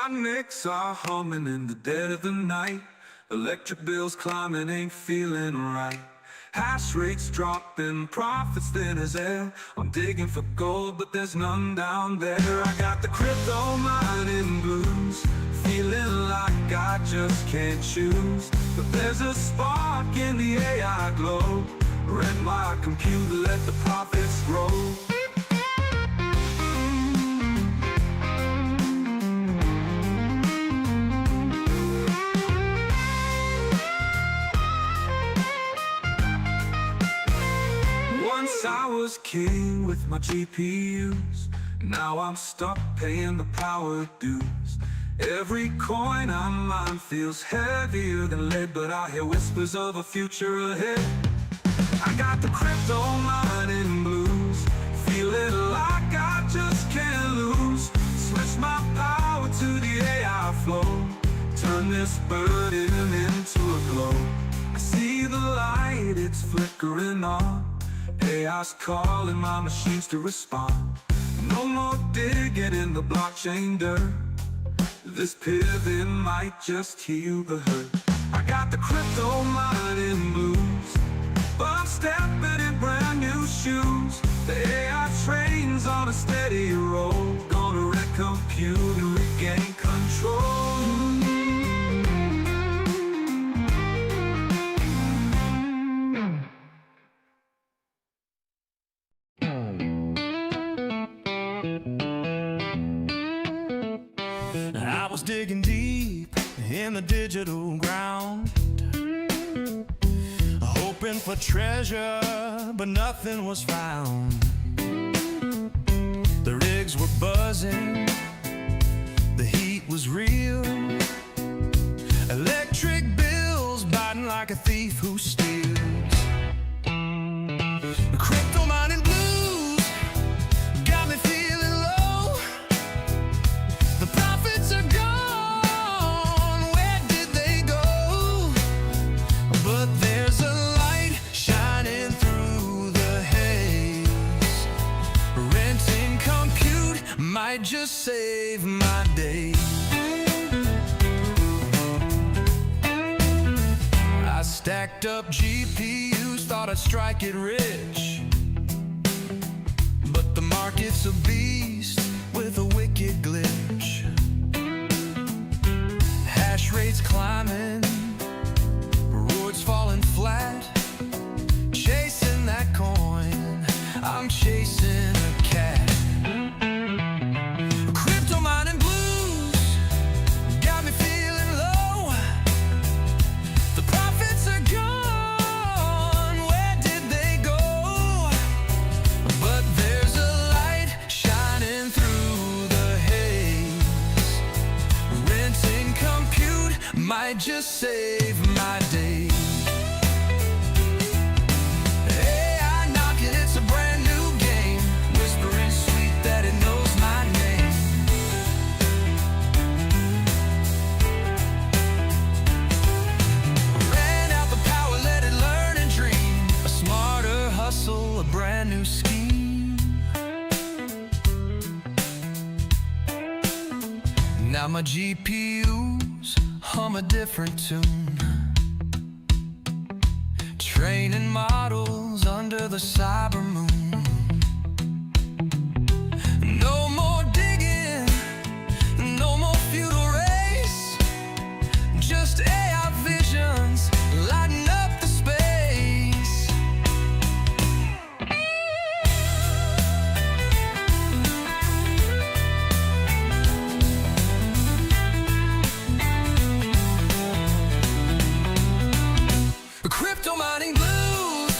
Nics are humming in the dead of the night. Electric bills climbing, ain't feeling right. Hash rates dropping, profits thin as air. I'm digging for gold, but there's none down there. I got the crypto mining blues, feeling like I just can't choose. But there's a spark in the AI glow. Rent my computer, let the profits grow. Once I was king with my GPUs. Now I'm stuck paying the power dues. Every coin I mine feels heavier than lead, but I hear whispers of a future ahead. I got the crypto mining blues, feeling like I just can't lose. Switch my power to the AI flow, turn this burden into a glow. I see the light, it's flickering on. AI's calling my machines to respond. No more digging in the blockchain dirt. This pivot might just heal the hurt. I got the crypto mining blues, but I'm stepping in brand new shoes. The AI train's on a steady roll, gonna wreck compute and regain control. I was digging deep in the digital ground, hoping for treasure, but nothing was found. The rigs were buzzing, the heat was real. Electric bills biting like a thief who steals. The crypto mining blues got me feeling low. The profits are gone, where did they go? But there's a light shining through the haze. Renting compute might just save my day. I stacked up GPUs, thought I'd strike it rich, but the market's a beast with a wicked glitch. Hash rates climbing, rewards falling flat. Chasing that coin, I'm chasing a cat. Crypto mining blues got me feeling low. The profits are gone, where did they go? But there's a light shining through the haze. Renting compute might just save my day. AI knocking, it's a brand new game. Whispering sweet that it knows my name. Ran out the power, let it learn and dream. A smarter hustle, a brand new scheme. Now my GPUs hum a different tune, training models under the cyber moon. No more digging, no more feudal race, just AI visions lighting up the space. Crypto mining blues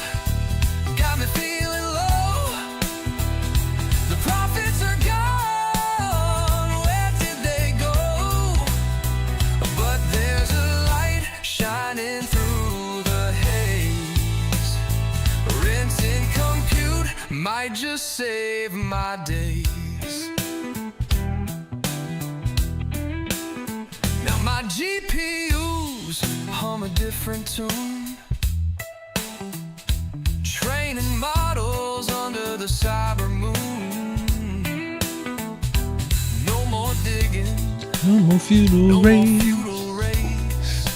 got me feeling low. The profits are gone, where did they go? But there's a light shining through the haze. Renting compute might just save my days. Now my GPUs hum a different tune, training models under the cyber moon. No more digging, No more feudal race.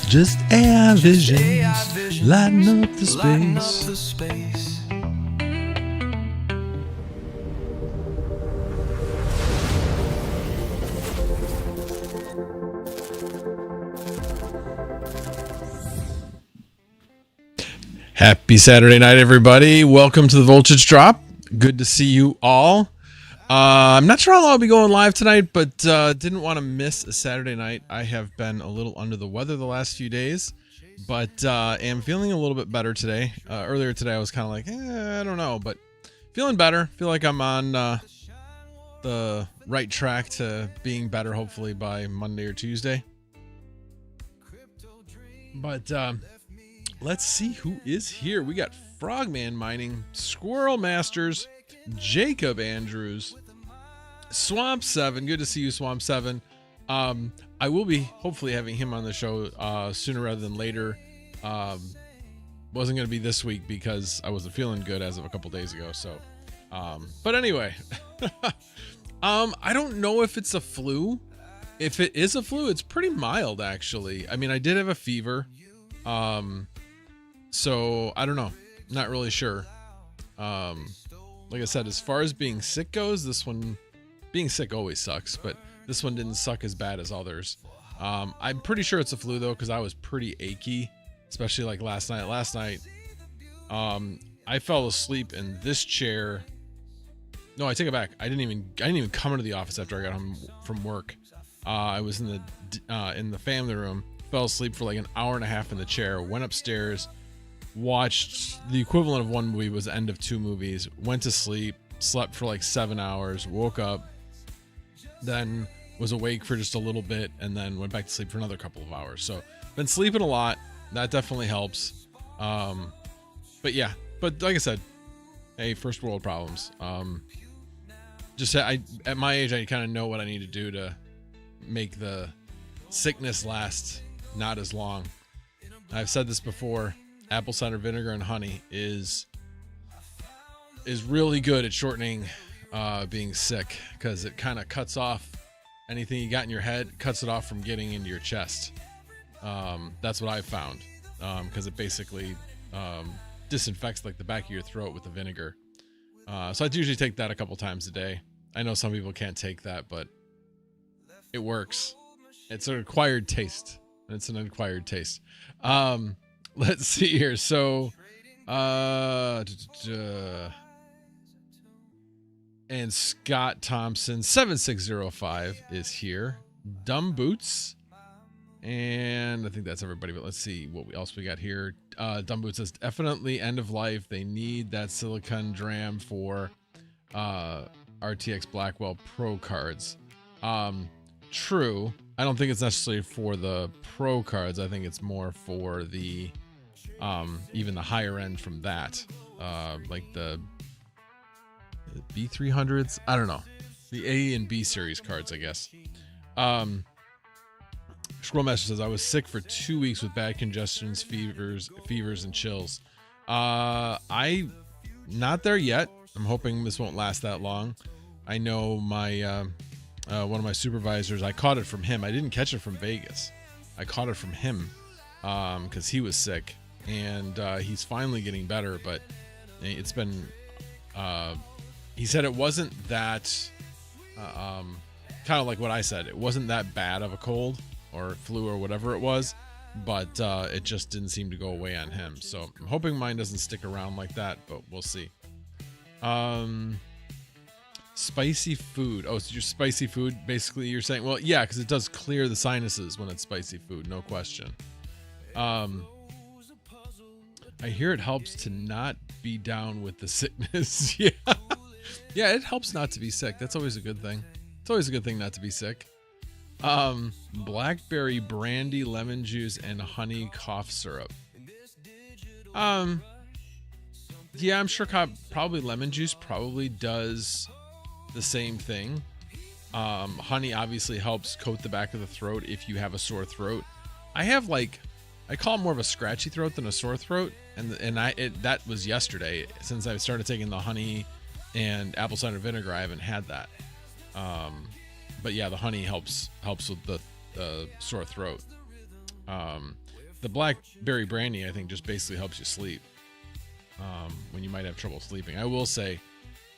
Just AI visions. Lighten up the space. Happy Saturday night, everybody. Welcome to the Voltage Drop. Good to see you all. I'm not sure how long I'll be going live tonight, but didn't want to miss a Saturday night. I have been a little under the weather the last few days, but am feeling a little bit better today. Earlier today, I was kind of like, I don't know, but feeling better. Feel like I'm on the right track to being better, hopefully by Monday or Tuesday. But let's see who is here. We got Frogman Mining, Squirrel Masters, Jacob Andrews, Swamp 7. Good to see you, Swamp 7. I will be hopefully having him on the show sooner rather than later. Wasn't going to be this week because I wasn't feeling good as of a couple days ago. So, but anyway, I don't know if it's a flu. If it is a flu, it's pretty mild actually. I mean, I did have a fever. So I don't know. Not really sure. Like I said, as far as being sick goes, this one, being sick always sucks, but this one didn't suck as bad as others. I'm pretty sure it's a flu though, because I was pretty achy, especially like last night. Last night, I fell asleep in this chair. No, I take it back. I didn't even come into the office after I got home from work. I was in the family room, fell asleep for like an hour and a half in the chair, went upstairs, watched the equivalent of one movie was the end of 2 movies, went to sleep, slept for like 7 hours, woke up, then was awake for just a little bit, and then went back to sleep for another couple of hours. So been sleeping a lot. That definitely helps. But yeah, but like I said, hey, first world problems. Just at my age, I kind of know what I need to do to make the sickness last not as long. I've said this before. Apple cider vinegar and honey is really good at shortening being sick, because it kind of cuts off anything you got in your head, cuts it off from getting into your chest. That's what I've found, because it basically disinfects like the back of your throat with the vinegar. So I usually take that a couple times a day. I know some people can't take that, but it works. It's an acquired taste. It's an acquired taste. Let's see here. So, and Scott Thompson 7605 is here. Dumb Boots, and I think that's everybody. But let's see what else we got here. Dumb Boots says definitely end of life. They need that silicon DRAM for RTX Blackwell Pro cards. True. I don't think it's necessarily for the Pro cards. I think it's more for the even the higher end from that, like the B300s. I don't know, the A and B series cards, I guess. Scroll Master says I was sick for 2 weeks with bad congestions, fevers, and chills. I not there yet. I'm hoping this won't last that long. I know my one of my supervisors, I caught it from him. I didn't catch it from Vegas. I caught it from him because he was sick, and he's finally getting better, but it's been he said it wasn't that kind of like what I said. It wasn't that bad of a cold or flu or whatever it was, but it just didn't seem to go away on him. So I'm hoping mine doesn't stick around like that, but we'll see. Spicy food. Oh, so your spicy food, basically you're saying, well, yeah, because it does clear the sinuses when it's spicy food, no question. I hear it helps to not be down with the sickness. Yeah. Yeah, it helps not to be sick. That's always a good thing. It's always a good thing not to be sick. Blackberry brandy, lemon juice, and honey cough syrup. Yeah, I'm sure probably lemon juice probably does the same thing. Honey obviously helps coat the back of the throat if you have a sore throat. I have I call it more of a scratchy throat than a sore throat, and that was yesterday. Since I started taking the honey and apple cider vinegar, I haven't had that. but yeah, the honey helps with the sore throat. The blackberry brandy, I think, just basically helps you sleep when you might have trouble sleeping. I will say,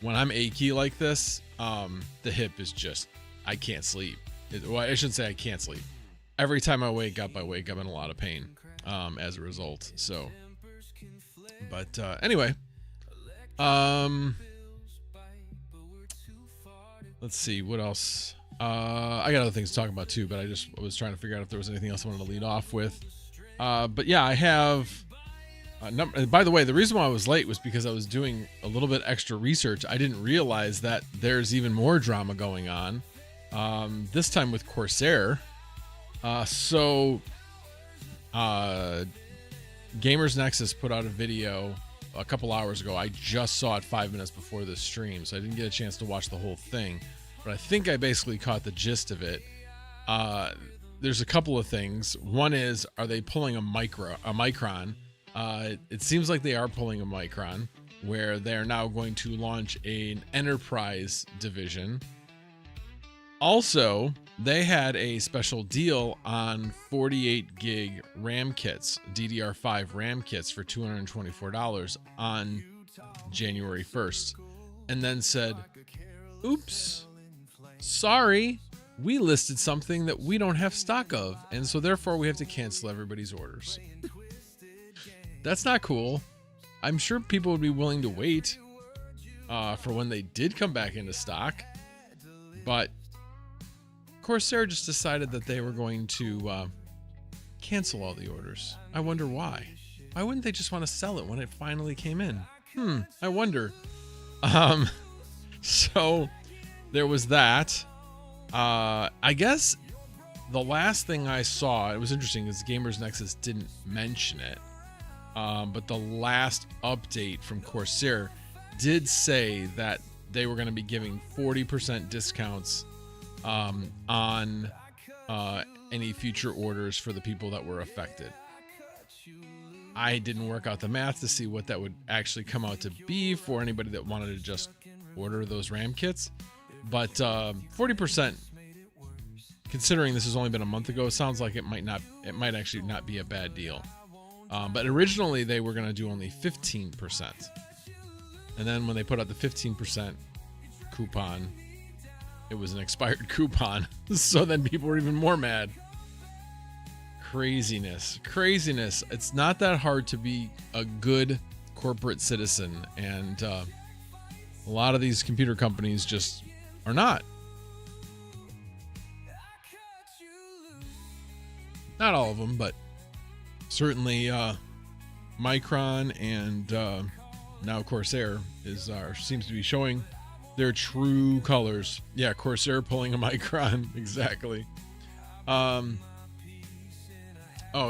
when I'm achy like this, the hip is just, I can't sleep. Well, I shouldn't say I can't sleep. Every time I wake up in a lot of pain as a result. So, but anyway, let's see what else. I got other things to talk about too, but I was trying to figure out if there was anything else I wanted to lead off with. But yeah, I have. By the way, the reason why I was late was because I was doing a little bit extra research. I didn't realize that there's even more drama going on. This time with Corsair. Gamers Nexus put out a video a couple hours ago. I just saw it 5 minutes before this stream, so I didn't get a chance to watch the whole thing. But I think I basically caught the gist of it. There's a couple of things. One is, are they pulling a Micron? It seems like they are pulling a Micron, where they're now going to launch an enterprise division. Also, they had a special deal on 48 gig RAM kits, DDR5 RAM kits for $224 on January 1st, and then said, oops, sorry, we listed something that we don't have stock of, and so therefore we have to cancel everybody's orders. That's not cool. I'm sure people would be willing to wait for when they did come back into stock, but Corsair just decided that they were going to cancel all the orders. I wonder why. Why wouldn't they just want to sell it when it finally came in? I wonder. So there was that. I guess the last thing I saw, it was interesting, is Gamers Nexus didn't mention it. But the last update from Corsair did say that they were going to be giving 40% discounts on any future orders for the people that were affected. I didn't work out the math to see what that would actually come out to be for anybody that wanted to just order those RAM kits, but 40%, considering this has only been a month ago, sounds like it might actually not be a bad deal. But originally they were going to do only 15%. And then when they put out the 15% coupon, it was an expired coupon. So then people were even more mad. Craziness. It's not that hard to be a good corporate citizen. And a lot of these computer companies just are not. Not all of them, but certainly Micron and now Corsair seems to be showing their true colors. Yeah, Corsair pulling a Micron. Exactly. Oh,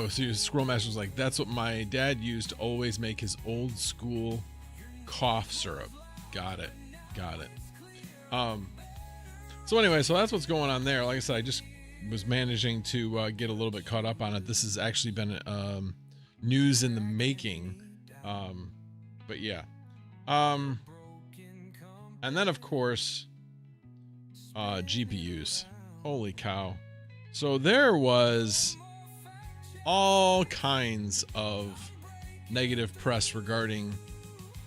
so Scrollmaster's like, that's what my dad used to always make his old school cough syrup. Got it. So anyway, so that's what's going on there. Like I said, I just was managing to get a little bit caught up on it. This has actually been news in the making. But yeah. And then of course, GPUs. Holy cow. So there was all kinds of negative press regarding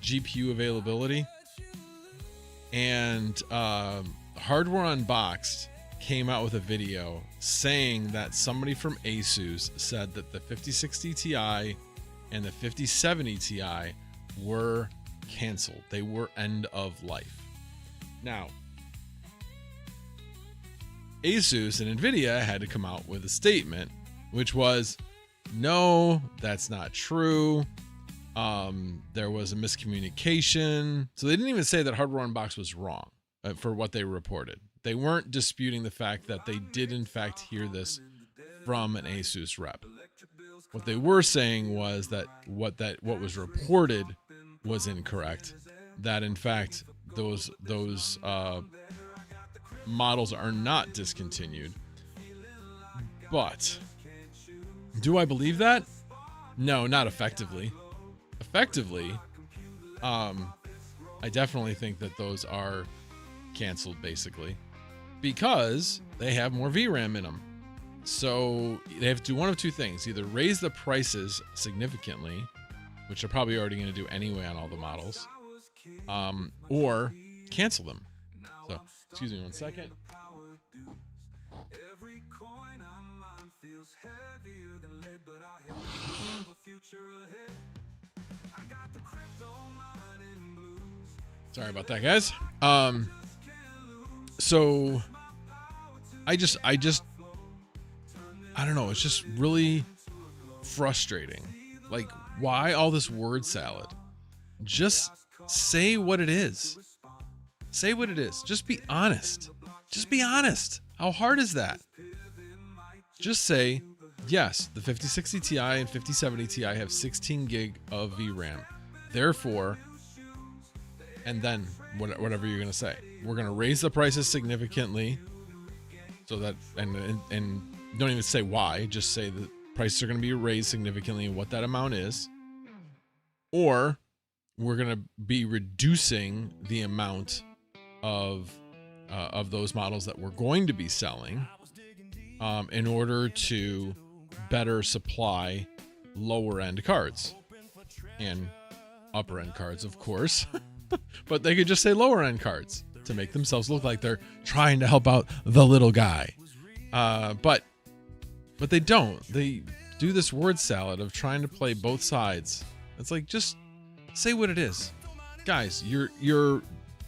GPU availability, and Hardware Unboxed came out with a video saying that somebody from Asus said that the 5060 Ti and the 5070 Ti were canceled. They were end of life. Now, Asus and Nvidia had to come out with a statement, which was, no, that's not true. There was a miscommunication. So they didn't even say that Hardware Unboxed was wrong for what they reported. They weren't disputing the fact that they did in fact hear this from an Asus rep. What they were saying was that what was reported was incorrect. That in fact those models are not discontinued. But do I believe that? No, not effectively. Effectively, I definitely think that those are canceled, basically. because they have more VRAM in them. So they have to do one of two things: either raise the prices significantly, which they're probably already going to do anyway on all the models, or cancel them. So, excuse me one second. Sorry about that, guys. So I don't know. It's just really frustrating. Like, why all this word salad? Just say what it is. Say what it is. Just be honest. Just be honest. How hard is that? Just say, yes, the 5060 Ti and 5070 Ti have 16 gig of VRAM. Therefore, and then whatever you're going to say. We're going to raise the prices significantly so that, and don't even say why, just say the prices are going to be raised significantly and what that amount is. Or we're going to be reducing the amount of those models that we're going to be selling in order to better supply lower end cards and upper end cards, of course. But they could just say lower end cards to make themselves look like they're trying to help out the little guy. But they don't. They do this word salad of trying to play both sides. It's like, just say what it is. Guys, you're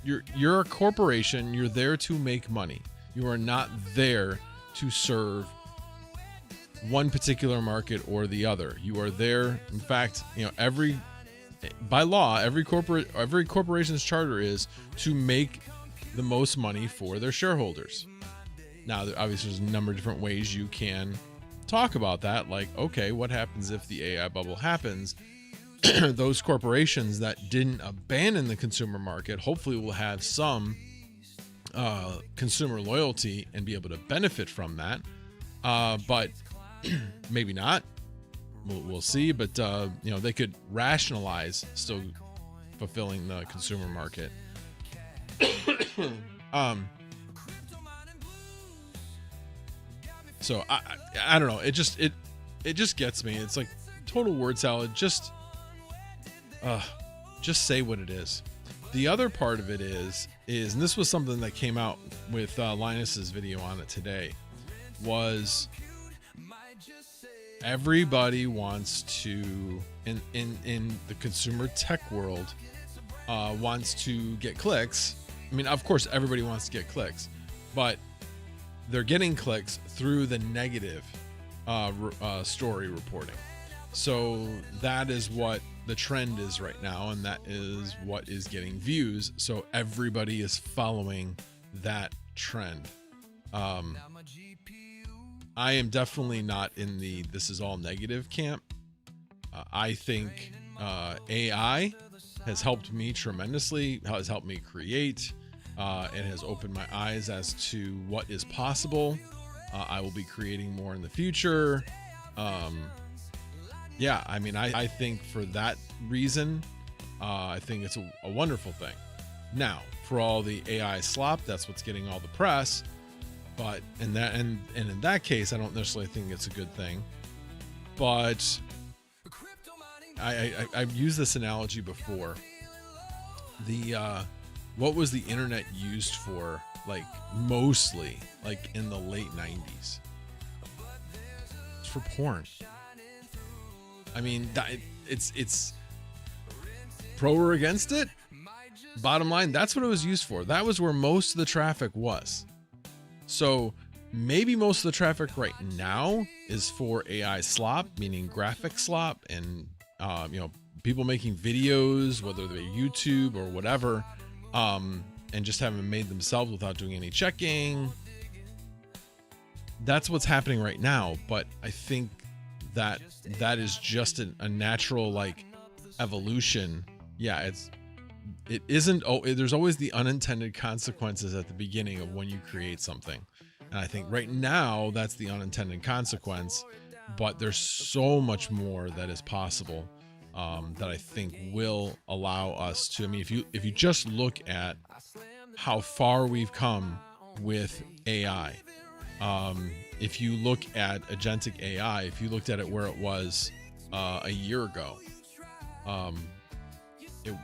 a corporation. You're there to make money. You are not there to serve one particular market or the other. You are there. In fact, by law, every corporation's charter is to make the most money for their shareholders. Now, obviously, there's a number of different ways you can talk about that. Like, okay, what happens if the AI bubble happens? Those corporations that didn't abandon the consumer market hopefully will have some consumer loyalty and be able to benefit from that. But maybe not. We'll see. But they could rationalize still fulfilling the consumer market. So I don't know. It just gets me. It's like total word salad. Just say what it is. The other part of it is, and this was something that came out with Linus's video on it today, was everybody wants to, in the consumer tech world, wants to get clicks. I mean, of course, everybody wants to get clicks, but they're getting clicks through the negative story reporting. So that is what the trend is right now, and that is what is getting views. So everybody is following that trend. I am definitely not in the this is all negative camp. I think AI has helped me tremendously, has helped me create. It has opened my eyes as to what is possible. I will be creating more in the future. Yeah, I mean, I think for that reason, I think it's a wonderful thing. Now, for all the AI slop, that's what's getting all the press. But in that case, I don't necessarily think it's a good thing. But I've used this analogy before. What was the internet used for, like, mostly, like, in the late 90s? It's for porn. I mean, it's pro or against it. Bottom line, that's what it was used for. That was where most of the traffic was. So maybe most of the traffic right now is for AI slop, meaning graphic slop, and people making videos, whether they're YouTube or whatever, and just haven't made themselves without doing any checking. That's what's happening right now. But I think that is just a natural, like, evolution. Yeah, it isn't. There's always the unintended consequences at the beginning of when you create something, and I think right now that's the unintended consequence. But there's so much more that is possible that I think will allow us to. I mean, if you just look at how far we've come with AI. If you look at agentic AI, if you looked at it where it was a year ago,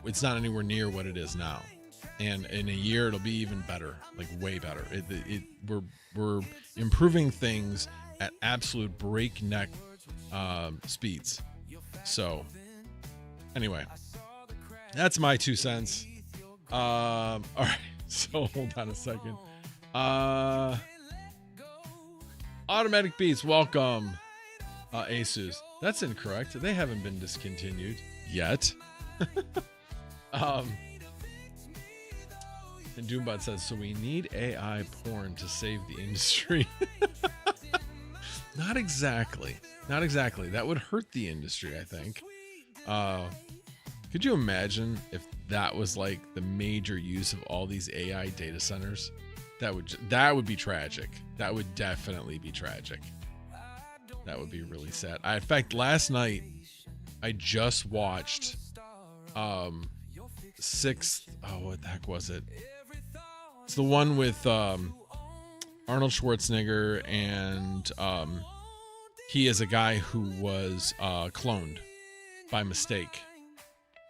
it's not anywhere near what it is now. And in a year, it'll be even better, like way better. We're improving things at absolute breakneck speeds. So anyway, that's my 2 cents. All right, so hold on a second. Automatic Beats, welcome. Asus, that's incorrect. They haven't been discontinued yet. And Doombot says, so we need AI porn to save the industry. Not exactly. Not exactly. That would hurt the industry, I think. Could you imagine if that was like the major use of all these AI data centers? That would be tragic. That would definitely be tragic. That would be really sad. In fact, last night I just watched sixth. Oh, what the heck was it? It's the one with Arnold Schwarzenegger, and he is a guy who was cloned by mistake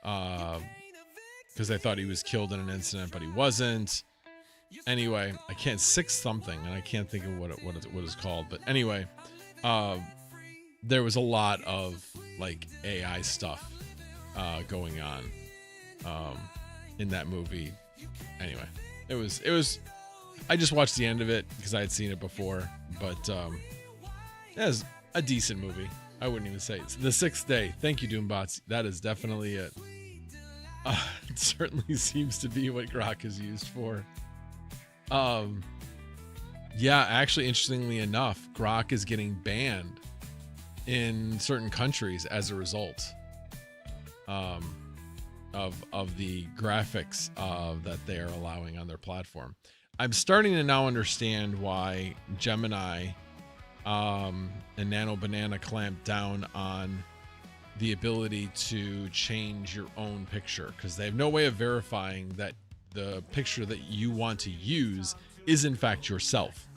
because they thought he was killed in an incident, but he wasn't. Anyway, I can't six something, and I can't think of what it's called. But anyway, there was a lot of like AI stuff going on in that movie. Anyway, it was. I just watched the end of it because I had seen it before, but it was a decent movie. I wouldn't even say it's The Sixth Day. Thank you, Doombots. That is definitely it. It certainly seems to be what Grok is used for. Yeah, actually, interestingly enough, Grok is getting banned in certain countries as a result of the graphics that they are allowing on their platform. I'm starting to now understand why Gemini and Nano Banana clamped down on the ability to change your own picture, because they have no way of verifying that the picture that you want to use is in fact yourself.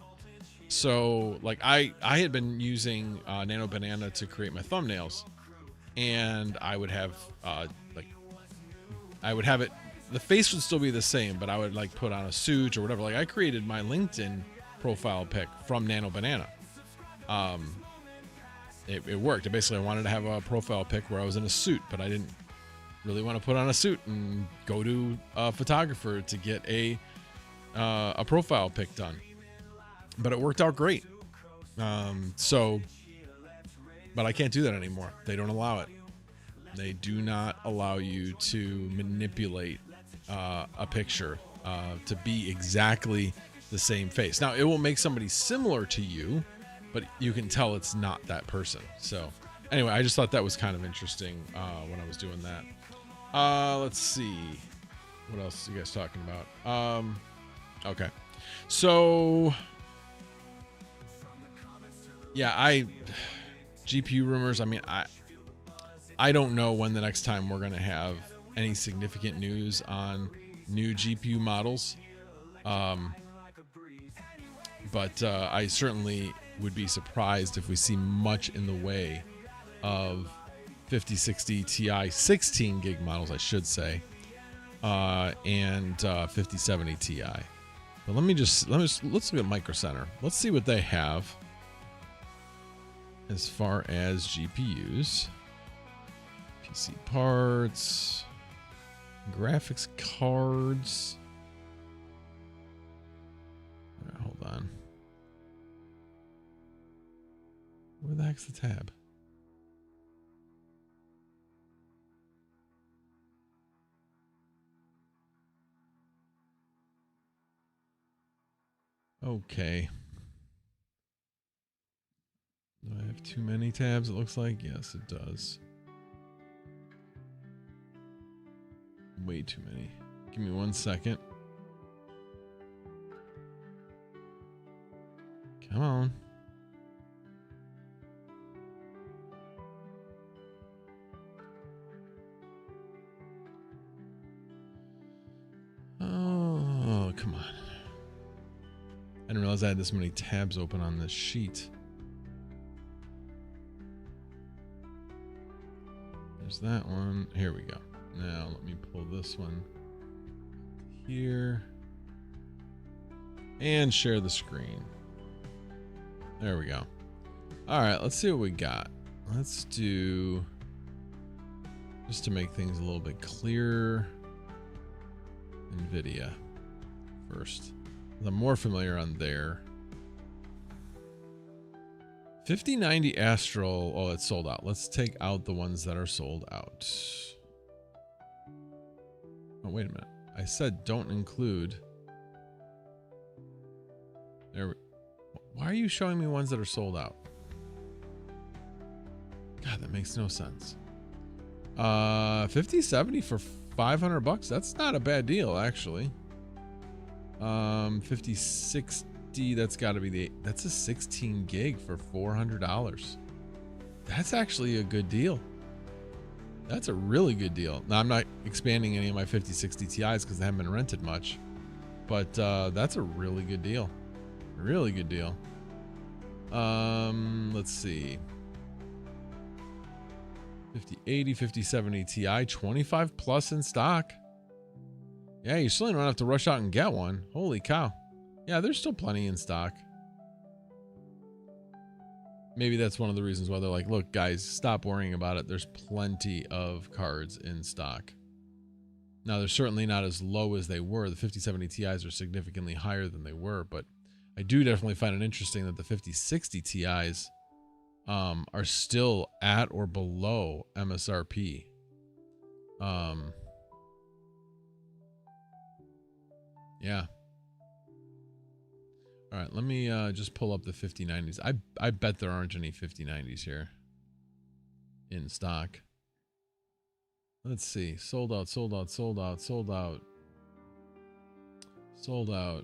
So like I had been using Nano Banana to create my thumbnails, and I would have it, the face would still be the same, but I would like put on a suit or whatever. Like I created my LinkedIn profile pic from Nano Banana. It worked. Basically, I wanted to have a profile pic where I was in a suit, but I didn't really want to put on a suit and go to a photographer to get a profile pic done. But it worked out great. But I can't do that anymore. They don't allow it. They do not allow you to manipulate a picture to be exactly the same face. Now, it will make somebody similar to you, but you can tell it's not that person. So anyway, I just thought that was kind of interesting when I was doing that. Let's see. What else are you guys talking about? Okay. So yeah, GPU rumors. I mean, I don't know when the next time we're going to have any significant news on new GPU models. But I certainly would be surprised if we see much in the way of 5060 Ti 16 gig models, I should say, and 5070 Ti. But let's look at Micro Center. Let's see what they have as far as GPUs, PC parts, graphics cards. All right, hold on. Where the heck's the tab? Okay. Do I have too many tabs, it looks like? Yes, it does. Way too many. Give me 1 second. Come on. Oh, come on. I didn't realize realize I had this many tabs open on this sheet. There's that one. Here we go. Now let me pull this one here and share the screen. There we go. All right, let's see what we got. Let's do, just to make things a little bit clearer, NVIDIA first. I'm more familiar on there. 5090 Astral. Oh, it's sold out. Let's take out the ones that are sold out. Oh, wait a minute. I said don't include. There. Why are you showing me ones that are sold out? God, that makes no sense. 5070 for $500. That's not a bad deal, actually. 5060. That's got to be that's a 16 gig for $400. That's actually a good deal. That's a really good deal. Now, I'm not expanding any of my 5060 Ti's because they haven't been rented much, but that's a really good deal. Really good deal. Let's see. 5080, 5070 Ti, 25 plus in stock. Yeah, you still don't have to rush out and get one. Holy cow. Yeah, there's still plenty in stock. Maybe that's one of the reasons why they're like, look, guys, stop worrying about it. There's plenty of cards in stock. Now, they're certainly not as low as they were. The 5070 Ti's are significantly higher than they were, but I do definitely find it interesting that the 5060 Ti's are still at or below MSRP. Yeah. All right, let me just pull up the 5090s. I bet there aren't any 5090s here in stock. Let's see. Sold out, sold out, sold out, sold out. Sold out.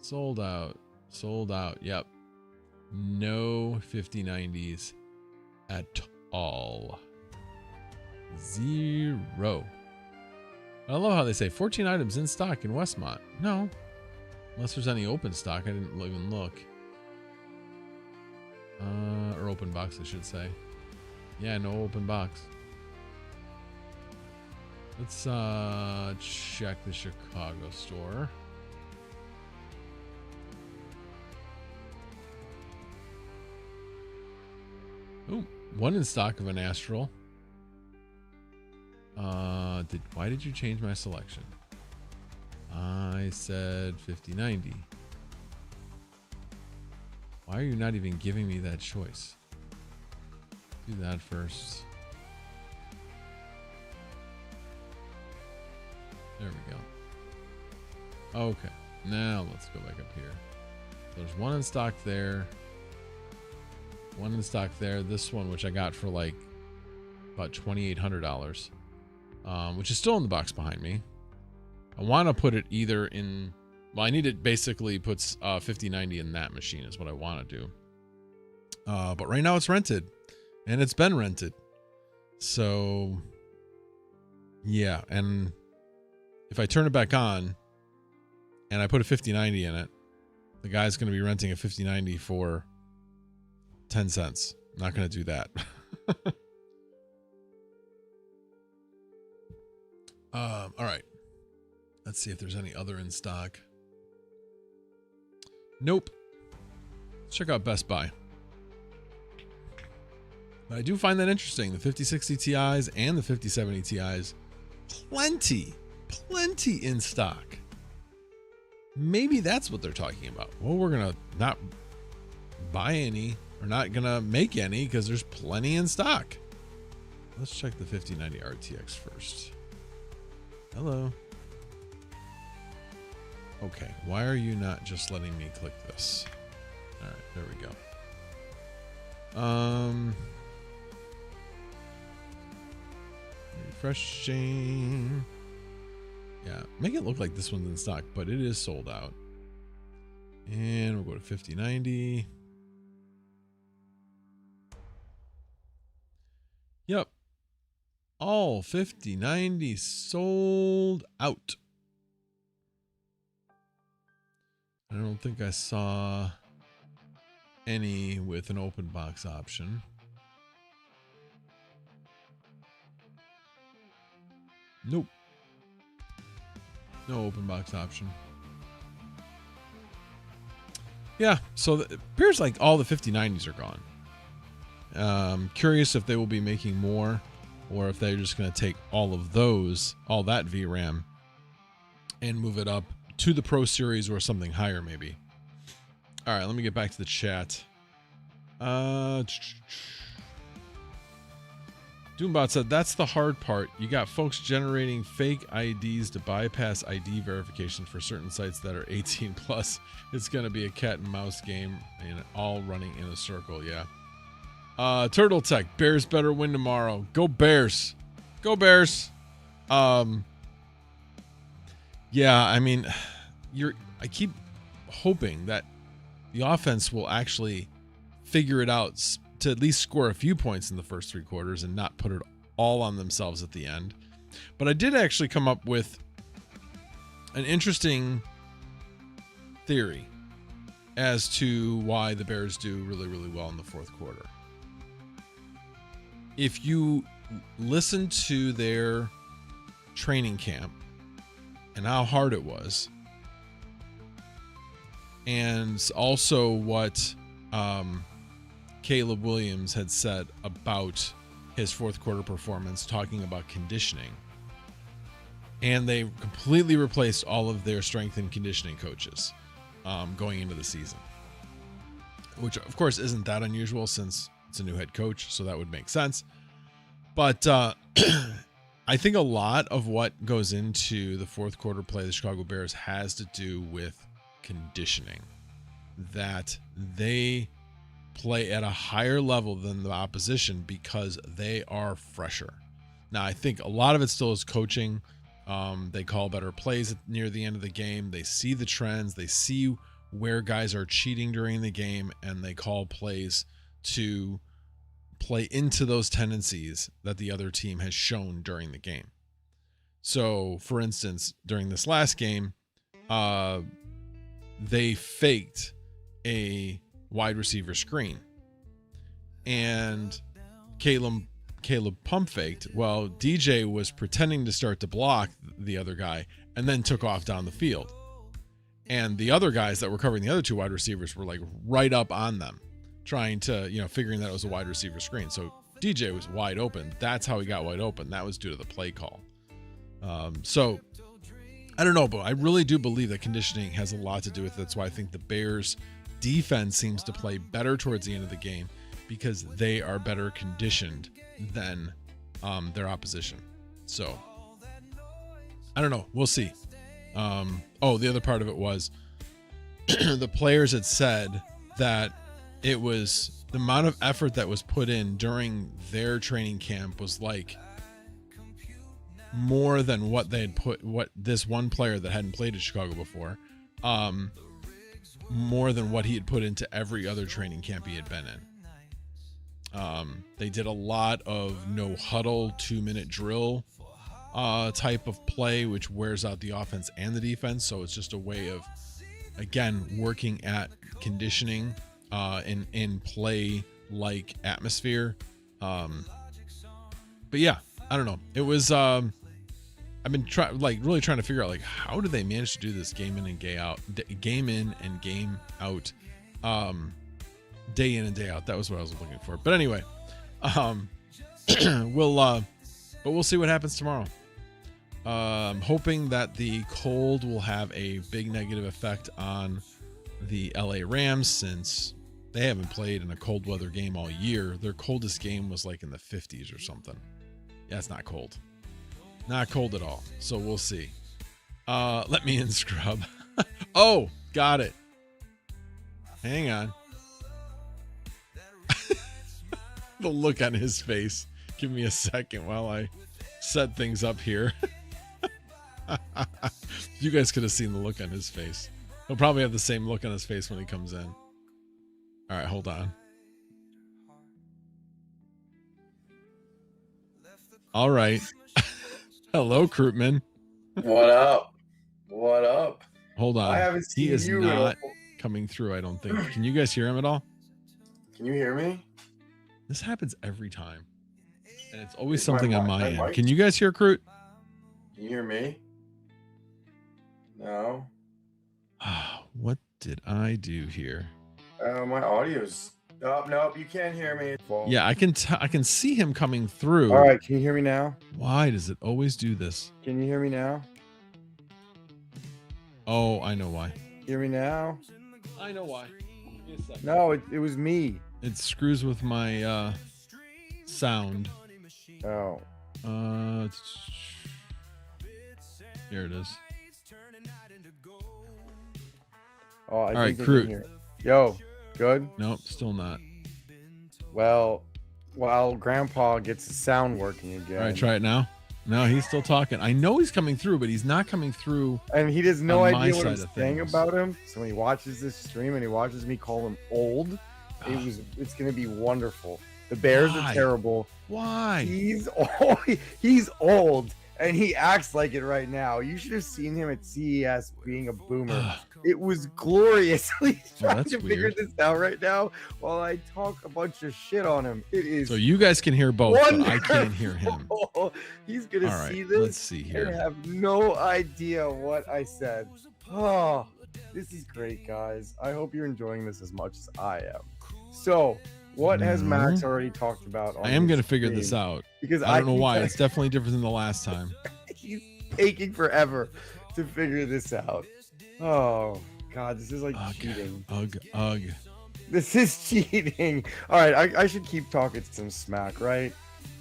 Sold out. Sold out. Yep. No 5090s at all. Zero. I love how they say 14 items in stock in Westmont. No. Unless there's any open stock. I didn't even look. Or open box, I should say. Yeah, no open box. Let's check the Chicago store. Ooh, one in stock of an Astral. Why did you change my selection? I said 5090. Why are you not even giving me that choice? Do that first. There we go. Okay, now let's go back up here. There's one in stock there. One in stock there. This one, which I got for like about $2,800, which is still in the box behind me. I want to put it either in. Well, I need it basically puts 5090 in that machine is what I want to do. But right now it's rented, and it's been rented. So yeah, and if I turn it back on and I put a 5090 in it, the guy's going to be renting a 5090 for 10 cents. I'm not going to do that. All right. Let's see if there's any other in stock. Nope. Let's check out Best Buy. But I do find that interesting. The 5060 Ti's and the 5070 Ti's, plenty in stock. Maybe that's what they're talking about. Well, we're going to not buy any. We're not going to make any because there's plenty in stock. Let's check the 5090 RTX first. Hello. Okay, why are you not just letting me click this? All right, there we go. Refreshing. Yeah, make it look like this one's in stock, but it is sold out. And we'll go to 5090. Yep. All 5090 sold out. I don't think I saw any with an open box option. Nope. No open box option. Yeah, so it appears like all the 5090s are gone. Curious if they will be making more, or if they're just going to take all of those, all that VRAM, and move it up to the Pro Series or something higher maybe. All right, let me get back to the chat. Doombot said, that's the hard part. You got folks generating fake IDs to bypass ID verification for certain sites that are 18 plus. It's going to be a cat and mouse game and all running in a circle. Yeah. Turtle Tech, Bears better win tomorrow. Go Bears. Go Bears. Yeah, I mean, I keep hoping that the offense will actually figure it out to at least score a few points in the first 3 quarters and not put it all on themselves at the end. But I did actually come up with an interesting theory as to why the Bears do really, really well in the 4th quarter. If you listen to their training camp and how hard it was, and also what Caleb Williams had said about his 4th quarter performance, talking about conditioning, and they completely replaced all of their strength and conditioning coaches going into the season, which of course isn't that unusual since it's a new head coach, so that would make sense. But I think a lot of what goes into the 4th quarter play of the Chicago Bears has to do with conditioning, that they play at a higher level than the opposition because they are fresher. Now, I think a lot of it still is coaching. They call better plays near the end of the game. They see the trends. They see where guys are cheating during the game, and they call plays to play into those tendencies that the other team has shown during the game. So, for instance, during this last game, they faked a wide receiver screen, and Caleb pump faked. Well, DJ was pretending to start to block the other guy and then took off down the field. And the other guys that were covering the other 2 wide receivers were like right up on them, trying to, figuring that it was a wide receiver screen. So DJ was wide open. That's how he got wide open. That was due to the play call. So I don't know, but I really do believe that conditioning has a lot to do with it. That's why I think the Bears defense seems to play better towards the end of the game, because they are better conditioned than their opposition. So I don't know. We'll see. The other part of it was the players had said that it was the amount of effort that was put in during their training camp was like more than what they had what this one player that hadn't played at Chicago before, more than what he had put into every other training camp he had been in. They did a lot of no huddle 2-minute drill type of play, which wears out the offense and the defense. So it's just a way of, again, working at conditioning in play like atmosphere. But yeah, I don't know. It was I've been really trying to figure out, like, how do they manage to do this game in and game out, day in and day out. That was what I was looking for. But anyway, we'll see what happens tomorrow. I'm hoping that the cold will have a big negative effect on the LA Rams, since they haven't played in a cold weather game all year. Their coldest game was like in the 50s or something. Yeah, it's not cold. Not cold at all. So we'll see. Let me in, Scrub. Oh, got it. Hang on. The look on his face. Give me a second while I set things up here. You guys could have seen the look on his face. He'll probably have the same look on his face when he comes in. All right, hold on. All right. Hello, Krootman. What up? What up? Hold on. I haven't seen you in coming through. I don't think. Can you guys hear him at all? Can you hear me? This happens every time, and it's always Is something on my my end. mic? Can you guys hear Crute? Can you hear me? No. What did I do here? My audio's. Oh, nope, you can't hear me. Yeah, I can see him coming through. All right, can you hear me now? Why does it always do this? Can you hear me now? Oh, I know why. Hear me now? I know why. Give me a second. No, it was me. It screws with my sound. Oh. Here it is. Oh, I All right, think they can Crute. hear it. Yo, good. Nope, still not. Well, while Grandpa gets his sound working again. All right, try it now. No, he's still talking. I know he's coming through, but he's not coming through. And he has no on my idea what I'm side of saying things. about him. So when he watches this stream and he watches me call him old, it's gonna be wonderful. The Bears Why? are terrible. Why? He's old and he acts like it right now. You should have seen him at CES being a boomer. It was glorious. He's trying that's to figure weird. this out right now while I talk a bunch of shit on him. It is So you guys can hear both, but I can't hear him. wonderful. He's gonna All right, see this. let's see and here. have no idea what I said. Oh, this is great, guys. I hope you're enjoying this as much as I am. So, what has Max already talked about? On I am his going to figure stream? this out. Because I don't know keep why. telling- It's definitely different than the last time. He's taking forever to figure this out. Oh God, this is like cheating. Ugh. This is cheating. All right, I should keep talking some smack, right?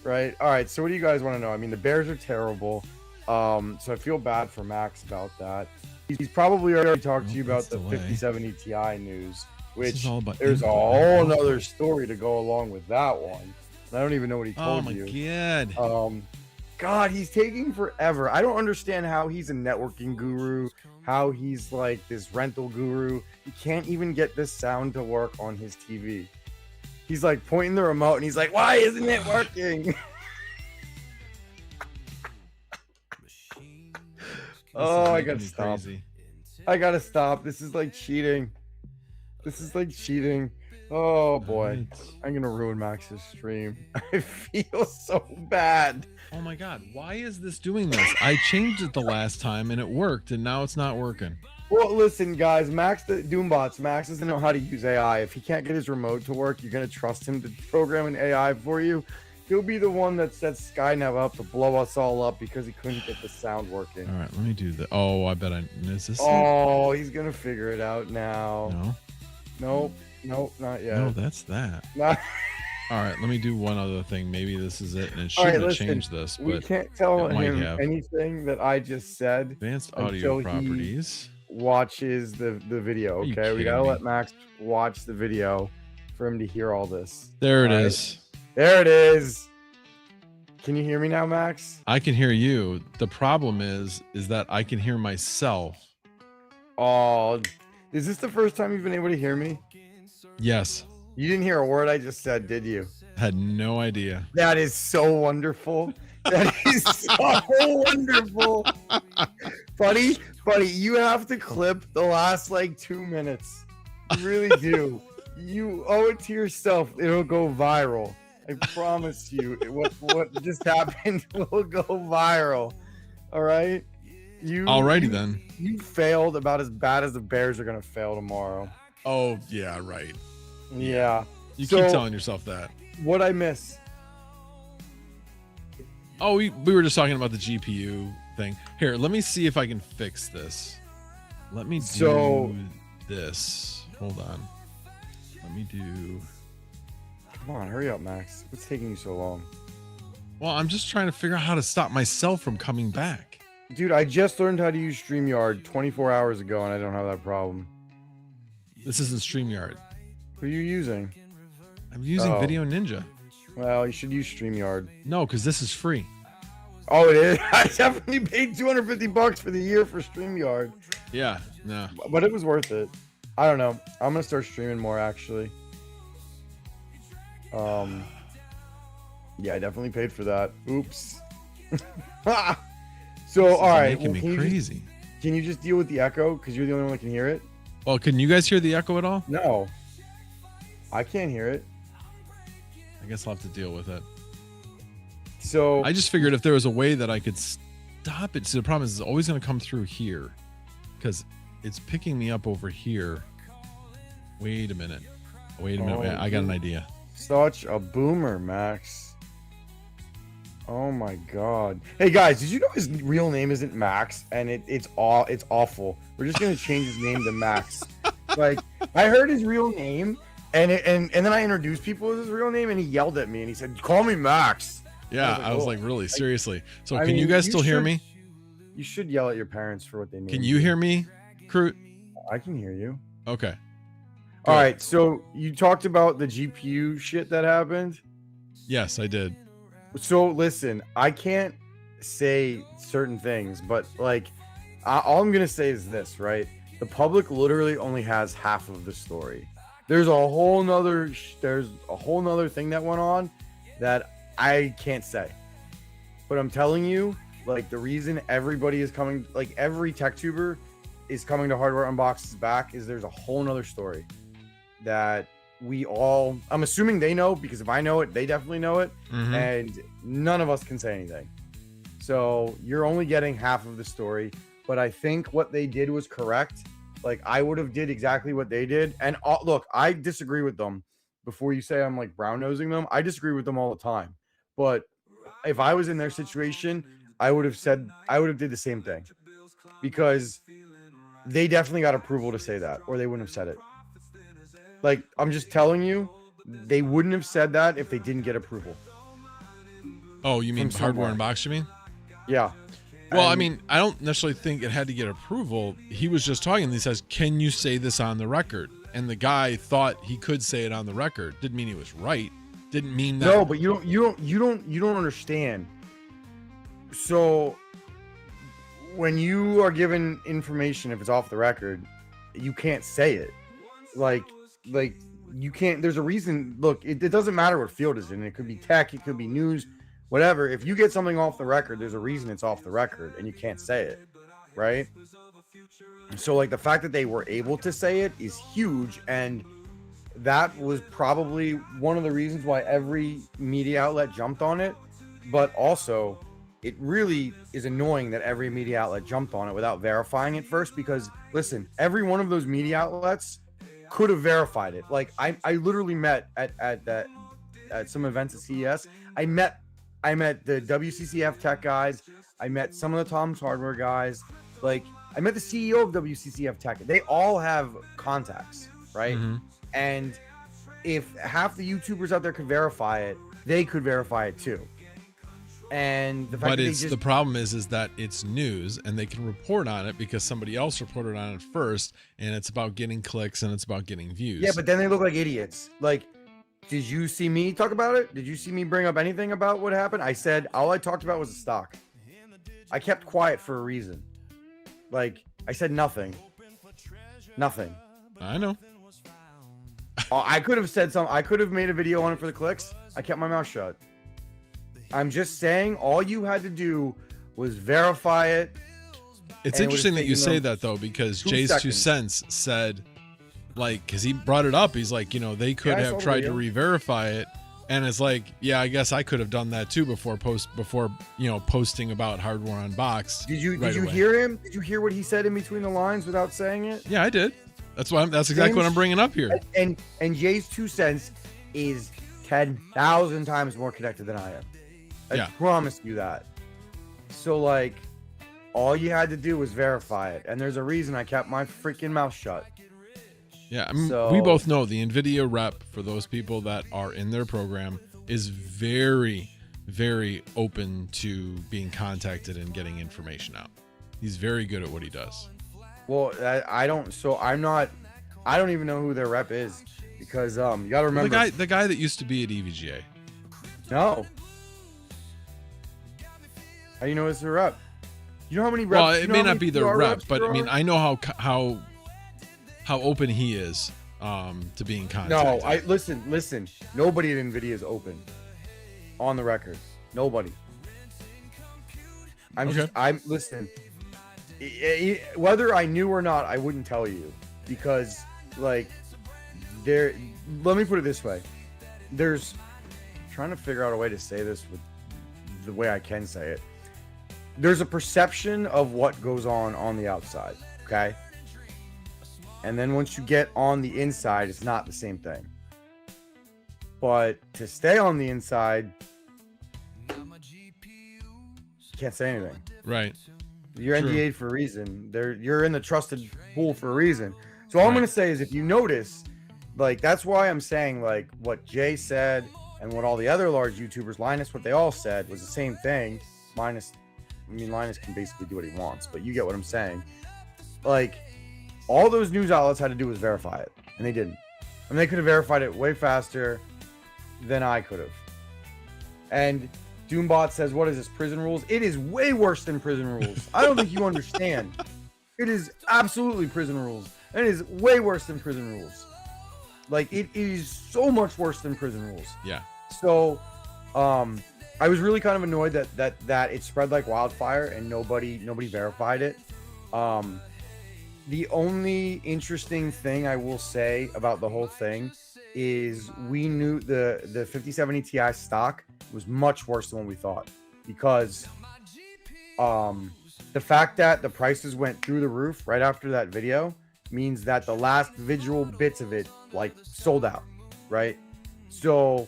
Right. All right. So what do you guys want to know? I mean, the Bears are terrible. So I feel bad for Max about that. He's probably already talked to you about the delay. 5070 Ti news, which is all about there's a input. whole nother story to go along with that one. And I don't even know what he Oh told my you. god. God, he's taking forever. I don't understand how he's a networking guru, how he's like this rental guru. He can't even get this sound to work on his TV. He's like pointing the remote and he's like, why isn't it working? Oh, I gotta stop. I gotta stop. This is like cheating. This is like cheating. Oh boy. I'm gonna ruin Max's stream. I feel so bad. Oh my god, why is this doing this? I changed it the last time and it worked, and now it's not working. Well, listen, guys. Max doesn't know how to use AI. If he can't get his remote to work, you're gonna trust him to program an AI for you. He'll be the one that sets Skynet up to blow us all up because he couldn't get the sound working. All right, let me do the. Oh, I bet I. Is this? Oh, he's gonna figure it out now. No. Nope, not yet. No, that's that. Not- All right, let me do one other thing. Maybe this is it, and it All right, shouldn't have listen, changed this, we but can't tell it might him have. anything that I just said. Advanced until audio he properties. Watches the video. Are you Okay, we kidding gotta me? let Max watch the video for him to hear all this. There it All right. is. There it is. Can you hear me now, Max? I can hear you. The problem is that I can hear myself. Oh, is this the first time you've been able to hear me? Yes. You didn't hear a word I just said, did you? Had no idea. That is so wonderful. That is so wonderful. Buddy, you have to clip the last like 2 minutes. You really do. You owe it to yourself. It'll go viral. I promise you. What just happened will go viral. All right? Alrighty then. You failed about as bad as the Bears are going to fail tomorrow. Oh, yeah, right. Yeah. You So- keep telling yourself that. What I miss? Oh, we were just talking about the GPU thing. Here, let me see if I can fix this. Let me do So- this. Hold on. Let me do... Come on, hurry up, Max. What's taking you so long? Well, I'm just trying to figure out how to stop myself from coming back. Dude, I just learned how to use StreamYard 24 hours ago, and I don't have that problem. This isn't StreamYard. What are you using? I'm using Oh. Video Ninja. Well, you should use StreamYard. No, because this is free. Oh, it is? I definitely paid $250 for the year for StreamYard. Yeah, no. But it was worth it. I don't know. I'm going to start streaming more, actually. Yeah, I definitely paid for that. Oops. So, all right. Making me Can crazy. you just deal with the echo? Because you're the only one that can hear it. Well, can you guys hear the echo at all? No, I can't hear it. I guess I'll have to deal with it. So I just figured if there was a way that I could stop it. So the problem is it's always going to come through here because it's picking me up over here. Wait a minute. Wait a minute. Wait, I got an idea. Such a boomer, Max. Oh my god. Hey guys, did you know his real name isn't Max? And it's awful. We're just gonna change his name to Max. Like, I heard his real name, and then I introduced people with his real name, and he yelled at me and he said, "Call me Max." Yeah, I was "Oh." like, really, seriously. So I can you mean, guys you still hear should- me? You should yell at your parents for what they mean. Can you hear me, Crute? I can hear you. Okay. All Good. right, so you talked about the GPU shit that happened. Yes, I did. So listen, I can't say certain things, but like, all I'm gonna say is this, right? The public literally only has half of the story. There's a whole nother thing that went on that I can't say. But I'm telling you, like, the reason everybody is coming, like every tech tuber is coming to Hardware Unboxed's back, is there's a whole nother story that I'm assuming they know, because if I know it, they definitely know it, Mhm. and none of us can say anything. So you're only getting half of the story, but I think what they did was correct. Like, I would have did exactly what they did. And look, I disagree with them. Before you say I'm like brown nosing them, I disagree with them all the time. But if I was in their situation, I would have did the same thing, because they definitely got approval to say that, or they wouldn't have said it. Like, I'm just telling you, they wouldn't have said that if they didn't get approval. Oh, you mean From Hardware somewhere. Unboxed, you mean? Yeah. Well, I And- mean, I don't necessarily think it had to get approval. He was just talking and he says, "Can you say this on the record?" And the guy thought he could say it on the record. Didn't mean he was right. Didn't mean that. No, but you don't understand. So when you are given information, if it's off the record, you can't say it. Like you can't. There's a reason. Look, it doesn't matter what field it's in. It could be tech, it could be news, whatever. If you get something off the record, there's a reason it's off the record, and you can't say it, right? So, like, the fact that they were able to say it is huge, and that was probably one of the reasons why every media outlet jumped on it. But also, it really is annoying that every media outlet jumped on it without verifying it first, because listen, every one of those media outlets could have verified it. Like, I literally met at some events at CES. I met the WCCF tech guys. I met some of the Tom's Hardware guys. Like, I met the CEO of WCCF Tech. They all have contacts, right? Mhm. And if half the YouTubers out there could verify it, they could verify it too. And the fact But that it's the problem is that it's news and they can report on it because somebody else reported on it first, and it's about getting clicks and it's about getting views. yeah, but then they look like idiots. Like, did you see me talk about it? Did you see me bring up anything about what happened? I said all I talked about was the stock. I kept quiet for a reason. Like, I said nothing. Nothing. I know. I could have said something. I could have made a video on it for the clicks. I kept my mouth shut. I'm just saying, all you had to do was verify it. It's And it interesting would've that you taken say them that though, because 2 Jay's seconds. 2 cents said, like, because he brought it up. He's like, they could Yeah, I have saw the tried to video. re-verify it, and it's like, yeah, I guess I could have done that too before posting about Hardware Unboxed. Did you right away. hear him? Did you hear what he said in between the lines without saying it? Yeah, I did. That's exactly what I'm bringing up here. And Jay's 2 cents is 10,000 times more connected than I am. I Yeah. promise you that. So, like, all you had to do was verify it, and there's a reason I kept my freaking mouth shut. Yeah, I mean, So- we both know the NVIDIA rep, for those people that are in their program, is very, very open to being contacted and getting information out. He's very good at what he does. Well, I don't. So I'm not. I don't even know who their rep is, because you got to remember The guy that used to be at EVGA. No. How do you know it's their rep? You know how many reps? Well, you it know may how not many be their PR rep, reps but there I mean, are? I know how open he is to being No, contacted. listen. Nobody at NVIDIA is open. On the record, nobody. I'm Okay. listen. Whether I knew or not, I wouldn't tell you, because like there. Let me put it this way: there's trying to figure out a way to say this with the way I can say it. There's a perception of what goes on the outside, okay? And then once you get on the inside, it's not the same thing. But to stay on the inside, you can't say anything. Right. You're True. NDA'd for a reason. You're in the trusted pool for a reason. So all I'm going to say is if you notice, like, that's why I'm saying, like, what Jay said and what all the other large YouTubers, Linus, what they all said was the same thing. Linus can basically do what he wants, but you get what I'm saying. Like, all those news outlets had to do was verify it, and they didn't. And they could have verified it way faster than I could have. And Doombot says, what is this, prison rules? It is way worse than prison rules. I don't think you understand. It is absolutely prison rules. And it is way worse than prison rules. Like, it is so much worse than prison rules. Yeah. So, I was really kind of annoyed that it spread like wildfire and nobody verified it. The only interesting thing I will say about the whole thing is we knew the 5070 Ti stock was much worse than what we thought, because the fact that the prices went through the roof right after that video means that the last visual bits of it like sold out, right? So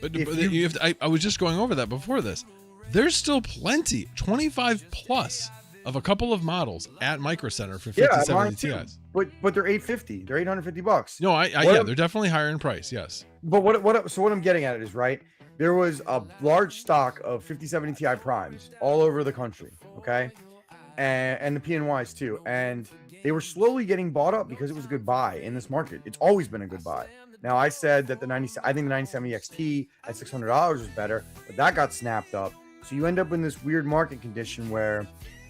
But you have to, I was just going over that before this. There's still plenty, 25 plus of a couple of models at Micro Center for 5070 Ti's. But they're $850. They're $850. No, yeah, they're definitely higher in price. Yes. But what I'm getting at is, right, there was a large stock of 5070 Ti primes all over the country, okay, and the PNYs too, and they were slowly getting bought up because it was a good buy in this market. It's always been a good buy. Now, I said that I think the 9070 XT at $600 was better, but that got snapped up. So you end up in this weird market condition where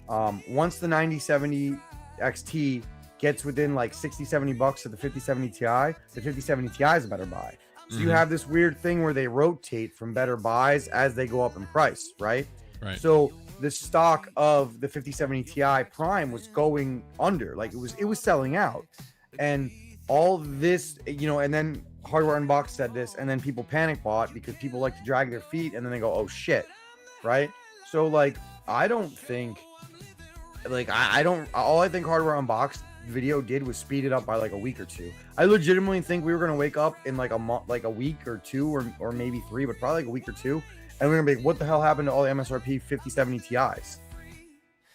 once the 9070 XT gets within like 60, 70 bucks of the 5070 Ti, the 5070 Ti is a better buy. So you have this weird thing where they rotate from better buys as they go up in price, right? Right. So the stock of the 5070 Ti Prime was going under, like it was selling out. And all this, and then Hardware Unboxed said this, and then people panic bought because people like to drag their feet, and then they go, oh shit, right? So like, I don't think, like, all I think Hardware Unboxed video did was speed it up by like a week or two. I legitimately think we were going to wake up in like a week or two, or maybe three, but probably like a week or two, and we're going to be like, what the hell happened to all the MSRP 5070 Ti's?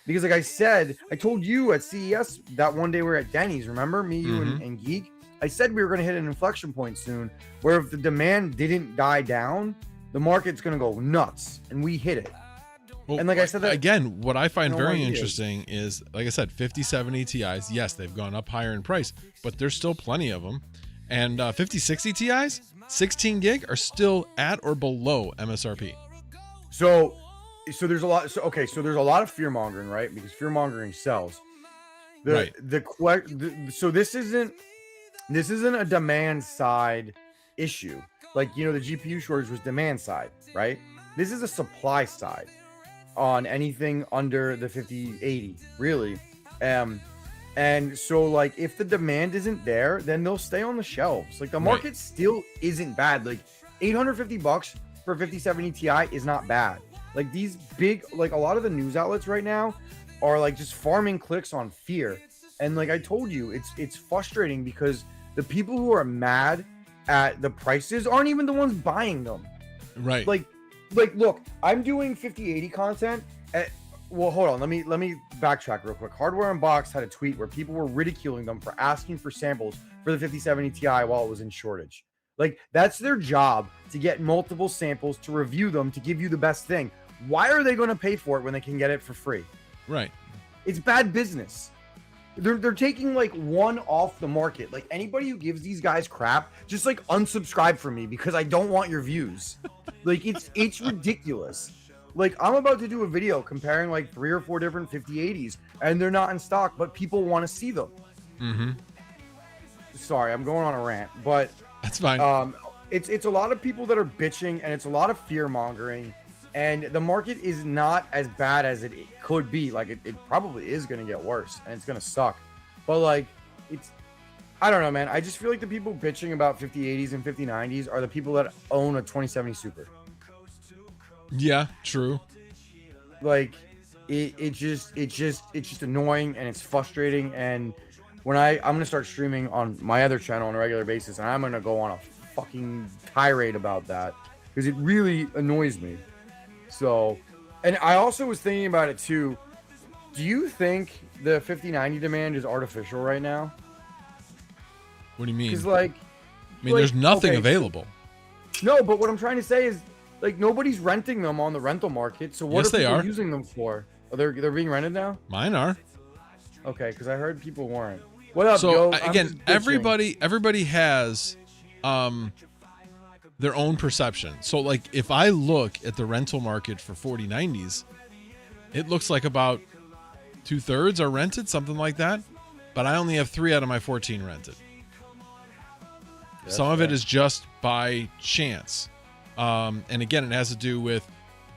Because like I said, I told you at CES that one day we were at Denny's, remember? Me, you, and Geek? I said we were going to hit an inflection point soon where if the demand didn't die down, the market's going to go nuts. And we hit it. Well, and like I said, that, again, what I find very interesting is, like I said, 5070 Ti's, yes, they've gone up higher in price, but there's still plenty of them. And 5060 Ti's, 16 gig, are still at or below MSRP. So there's a lot. So there's a lot of fear mongering, right? Because fear mongering sells. So this isn't a demand side issue. Like, the GPU shortage was demand side, right? This is a supply side on anything under the 5080, really. And so like, if the demand isn't there, then they'll stay on the shelves. Like, the market still isn't bad. Like, $850 for 5070 Ti is not bad. Like, these big, like, a lot of the news outlets right now are like just farming clicks on fear. And like I told you, it's frustrating because the people who are mad at the prices aren't even the ones buying them. Right. Like look, I'm doing 5080 content well, hold on, let me backtrack real quick. Hardware Unboxed had a tweet where people were ridiculing them for asking for samples for the 5070 Ti while it was in shortage. Like, that's their job, to get multiple samples, to review them, to give you the best thing. Why are they going to pay for it when they can get it for free? Right. It's bad business. They're taking like one off the market. Like, anybody who gives these guys crap, just like unsubscribe from me because I don't want your views. Like, it's ridiculous. Like, I'm about to do a video comparing like 3 or 4 different 5080s, and they're not in stock, but people want to see them. Sorry, I'm going on a rant, but that's fine. It's a lot of people that are bitching, and it's a lot of fear mongering, and the market is not as bad as it could be. Like, it probably is going to get worse, and it's going to suck. But like, I don't know, man. I just feel like the people bitching about 5080s and 5090s are the people that own a 2070 Super. Yeah, true. Like, it's just annoying and it's frustrating. And when I'm gonna start streaming on my other channel on a regular basis, and I'm gonna go on a fucking tirade about that because it really annoys me. So, and I also was thinking about it too. Do you think the 5090 demand is artificial right now? What do you mean? Because like, there's nothing okay, available. No, but what I'm trying to say is, like, nobody's renting them on the rental market. So what Yes, are they people are. using them for? They're being rented now? Mine are. Okay, because I heard people weren't. What up, So yo? I'm again, just bitching. everybody has their own perception. So like if I look at the rental market for 4090s, it looks like about 2/3 are rented, something like that. But I only have 3 out of my 14 rented. Some of it is just by chance. And again, it has to do with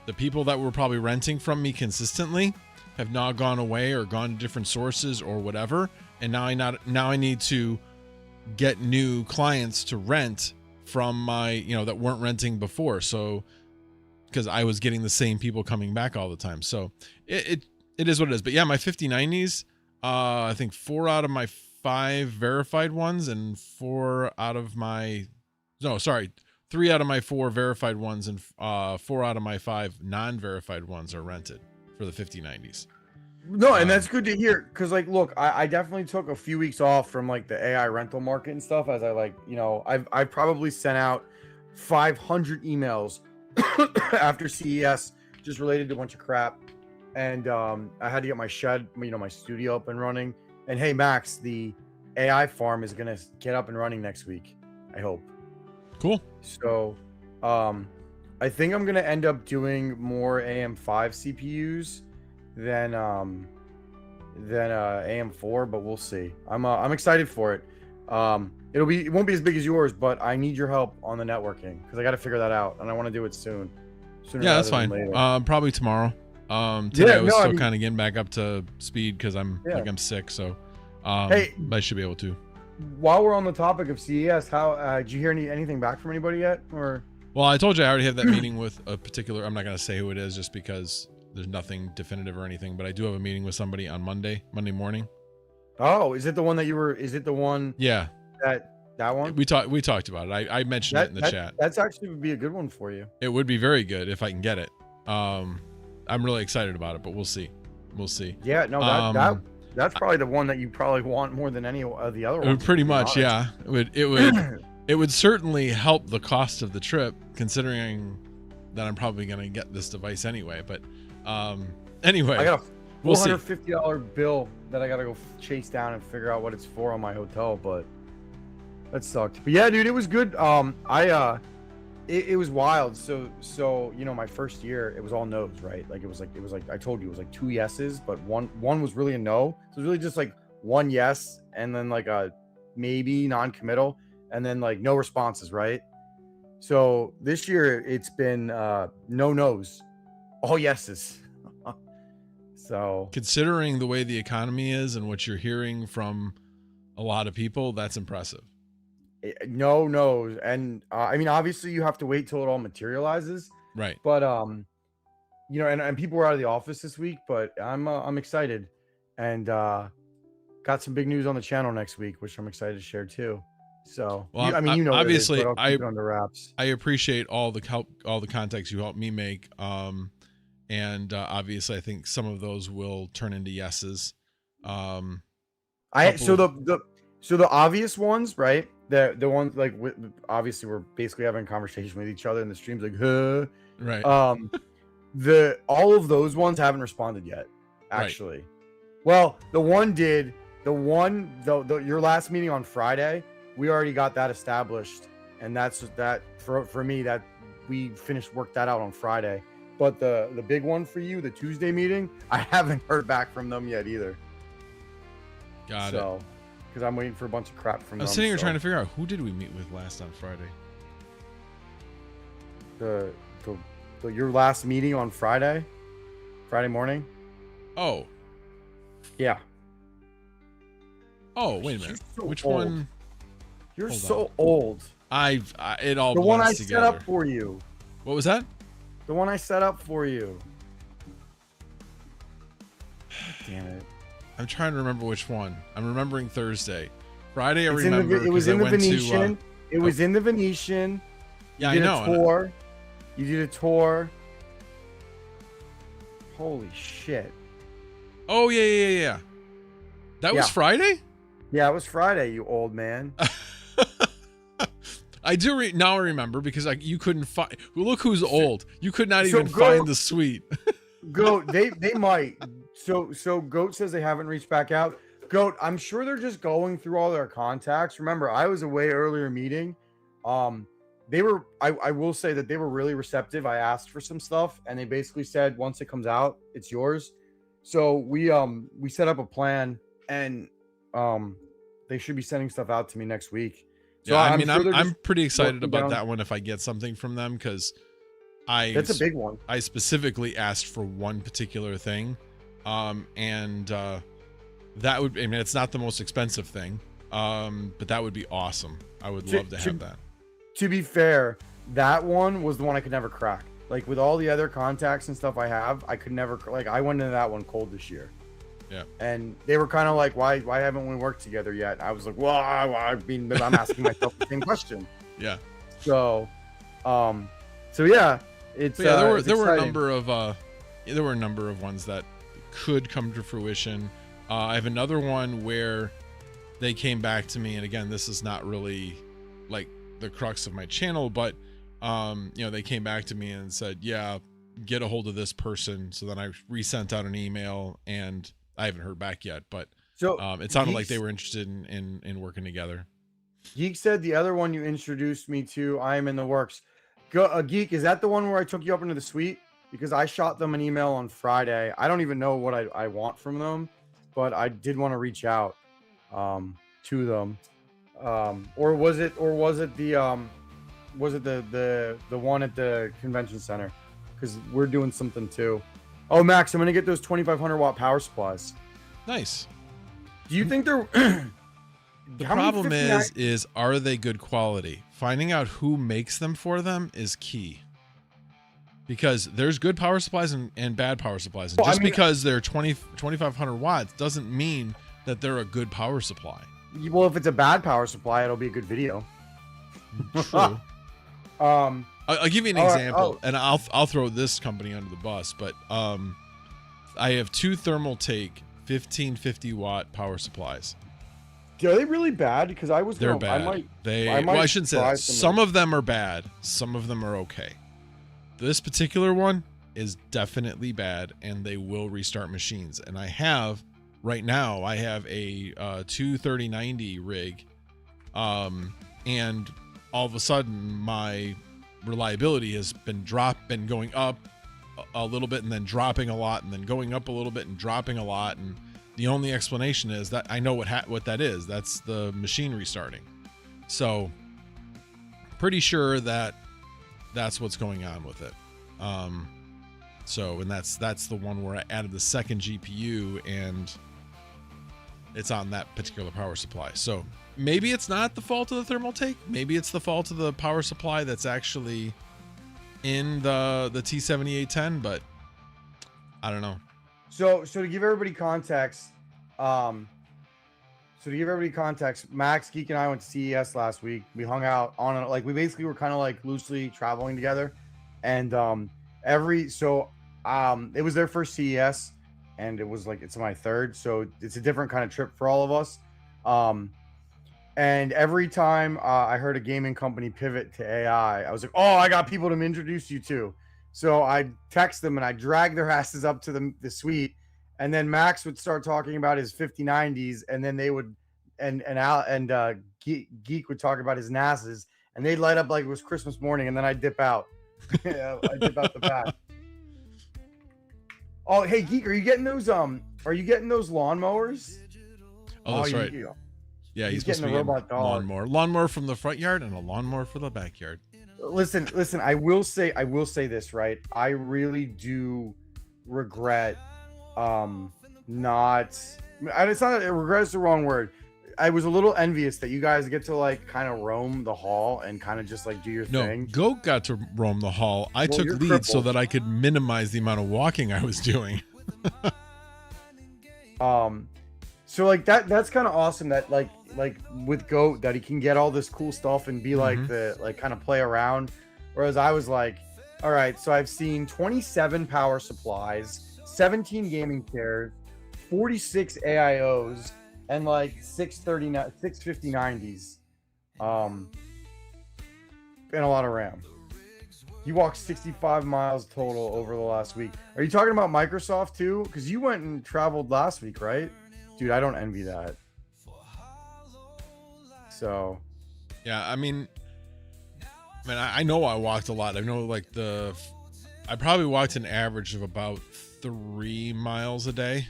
the people that were probably renting from me consistently have now gone away or gone to different sources or whatever. And now I need to get new clients to rent from my, that weren't renting before. So, because I was getting the same people coming back all the time. So it is what it is. But yeah, my 5090s, I think 4 out of my 5 verified ones and 3 out of my 4 verified ones and 4 out of my 5 non-verified ones are rented for the 5090s. No, and that's good to hear. Because, like, look, I definitely took a few weeks off from, like, the AI rental market and stuff as I probably sent out 500 emails after CES just related to a bunch of crap. And I had to get my shed, my studio up and running. And hey, Max, the AI farm is going to get up and running next week, I hope. Cool. So I think I'm going to end up doing more AM5 CPUs than AM4, but we'll see. I'm excited for it. It won't be as big as yours, but I need your help on the networking because I got to figure that out and I want to do it soon. Yeah, that's fine. Probably tomorrow. Today I was still kind of getting back up to speed because I'm sick, so hey, I should be able to. While we're on the topic of CES, how did you hear anything back from anybody yet? Or well, I told you I already have that meeting with a particular. I'm not going to say who it is just because there's nothing definitive or anything, but I do have a meeting with somebody on Monday morning. Oh, is it the one that you were? Is it the one? Yeah. That one? We talked about it. I mentioned it in the chat. That's actually would be a good one for you. It would be very good if I can get it. I'm really excited about it, but we'll see. Yeah, no, that's probably the one that you probably want more than any of the other ones. Pretty much, yeah. It would certainly help the cost of the trip, considering that I'm probably going to get this device anyway. But anyway, I got a $450 bill that I got to go chase down and figure out what it's for on my hotel, but that sucked. But yeah, dude, it was good. It was wild. So my first year it was all no's, right? Like it was like I told you, it was like 2 yeses, but one was really a no. So it was really just like 1 yes and then like a maybe non-committal and then like no responses, right? So this year it's been no no's, all yeses. So considering the way the economy is and what you're hearing from a lot of people, that's impressive. No no's, and I mean obviously you have to wait till it all materializes, right? But and people were out of the office this week, but I'm excited and got some big news on the channel next week, which I'm excited to share too. So well, obviously I'll keep it under wraps. I appreciate all the help, all the contacts you helped me make, and obviously I think some of those will turn into yeses. So the obvious ones, right? The ones like obviously we're basically having a conversation with each other in the streams, like, huh? Right. All of those ones haven't responded yet, actually. Right. Well, the one did. Your last meeting on Friday, we already got that established, and that's that for me that we worked that out on Friday. But the big one for you, the Tuesday meeting, I haven't heard back from them yet either. Got it. Because I'm waiting for a bunch of crap from them. I was sitting here trying to figure out who did we meet with last on Friday. Your last meeting on Friday morning. Oh, yeah. Oh, wait a minute. You're so Which old. one? You're Hold so old. It all The one I blends set together. up for you. What was that? The one I set up for you. Damn it. I'm trying to remember which one. I'm remembering Thursday. Friday, I It's remember. it was 'cause I in the went to, Venetian. It was in the Venetian. yeah, You I did know. a tour. You did a tour. Holy shit. Oh, yeah. That was Yeah. Friday? Yeah, it was Friday, you old man. I do now I remember because you couldn't find. Well, look who's old. You could not So even go- find the suite. Goat, they might. So Goat says they haven't reached back out. Goat, I'm sure they're just going through all their contacts. Remember, I was a way earlier meeting. They were. I will say that they were really receptive. I asked for some stuff, and they basically said once it comes out, it's yours. So we set up a plan, and they should be sending stuff out to me next week. So Yeah, I mean, sure they're I'm just pretty excited working about down- that one if I get something from them because That's a big one. I specifically asked for one particular thing, and that would. I mean, it's not the most expensive thing, but that would be awesome. I would love to have that. To be fair, that one was the one I could never crack. Like with all the other contacts and stuff I have, I could never like. I went into that one cold this year. Yeah. And they were kind of like, "Why haven't we worked together yet?" I was like, "Well, I mean, I'm asking myself the same question." Yeah. So, yeah, it's But yeah, there it's were a exciting. number of ones that could come to fruition. I have another one where they came back to me, and again, this is not really like the crux of my channel, but they came back to me and said, "Yeah, get a hold of this person." So then I resent out an email, and I haven't heard back yet, but So it sounded like they were interested in working together. Geek said the other one you introduced me to, I am in the works. Geek, is that the one where I took you up into the suite? Because I shot them an email on Friday. I don't even know what I want from them, but I did want to reach out to them. Or was it the one at the convention center? Because we're doing something too. Oh, Max, I'm gonna get those 2,500 watt power supplies. Nice. Do you think they're The problem is are they good quality? Finding out who makes them for them is key. Because there's good power supplies and bad power supplies. And just because they're 2,500 watts doesn't mean that they're a good power supply. Well, if it's a bad power supply, it'll be a good video. True. I'll give you an example, oh. and I'll throw this company under the bus, but I have two Thermaltake 1550 watt power supplies. Are they really bad? Because They're bad. I shouldn't say that. Some of them are bad. Some of them are okay. This particular one is definitely bad, and they will restart machines. And right now, I have a 23090 rig, and all of a sudden, my reliability has been going up a little bit, and then dropping a lot, and then going up a little bit and dropping a lot. And the only explanation is that I know what that is. That's the machine restarting. So pretty sure that's what's going on with it. And that's the one where I added the second GPU, and it's on that particular power supply. So maybe it's not the fault of the Thermaltake. Maybe it's the fault of the power supply that's actually in the T7810, but I don't know. So to give everybody context, Max, Geek, and I went to CES last week. We hung out we basically were kind of like loosely traveling together, and it was their first CES, and it was like it's my third, so it's a different kind of trip for all of us. And every time I heard a gaming company pivot to AI, I was like, "Oh, I got people to introduce you to." So I text them and I drag their asses up to the suite, and then Max would start talking about his 5090s, and then they would, Geek would talk about his NASs, and they'd light up like it was Christmas morning, and then I'd dip out. I dip out the back. Oh, hey Geek, are you getting those lawnmowers? Oh, that's right. Yeah, he's supposed to be getting a lawnmower from the front yard and a lawnmower for the backyard. Listen. I will say this, right? I really do regret, not. And it's not regret is the wrong word. I was a little envious that you guys get to like kind of roam the hall and kind of just like do your No, thing. Goat got to roam the hall. I Well, took you're lead so crippled. that I could minimize the amount of walking I was doing. So like that's kind of awesome that like with Goat that he can get all this cool stuff and be like the like kind of play around. Whereas I was like, all right, so I've seen 27 power supplies, 17 gaming chairs, 46 AIOs, and like 65090s. And a lot of RAM. He walked 65 miles total over the last week. Are you talking about Microsoft too? Because you went and traveled last week, right? Dude, I don't envy that. So, Yeah, I mean, I know I walked a lot. I know like I probably walked an average of about 3 miles a day,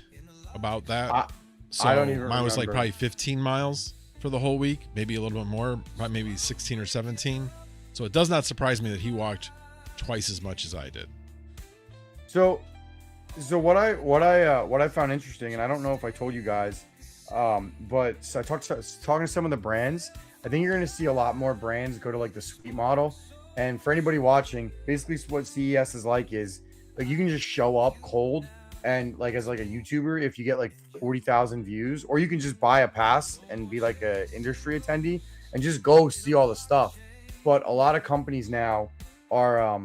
about that. So I don't even mine was like remember. probably 15 miles for the whole week, maybe a little bit more, maybe 16 or 17. So it does not surprise me that he walked twice as much as I did. So what I found interesting, and I don't know if I told you guys, but so talking to some of the brands. I think you're going to see a lot more brands go to like the suite model. And for anybody watching, basically what CES is like you can just show up cold and like as like a YouTuber if you get like 40,000 views, or you can just buy a pass and be like a industry attendee and just go see all the stuff. But a lot of companies now are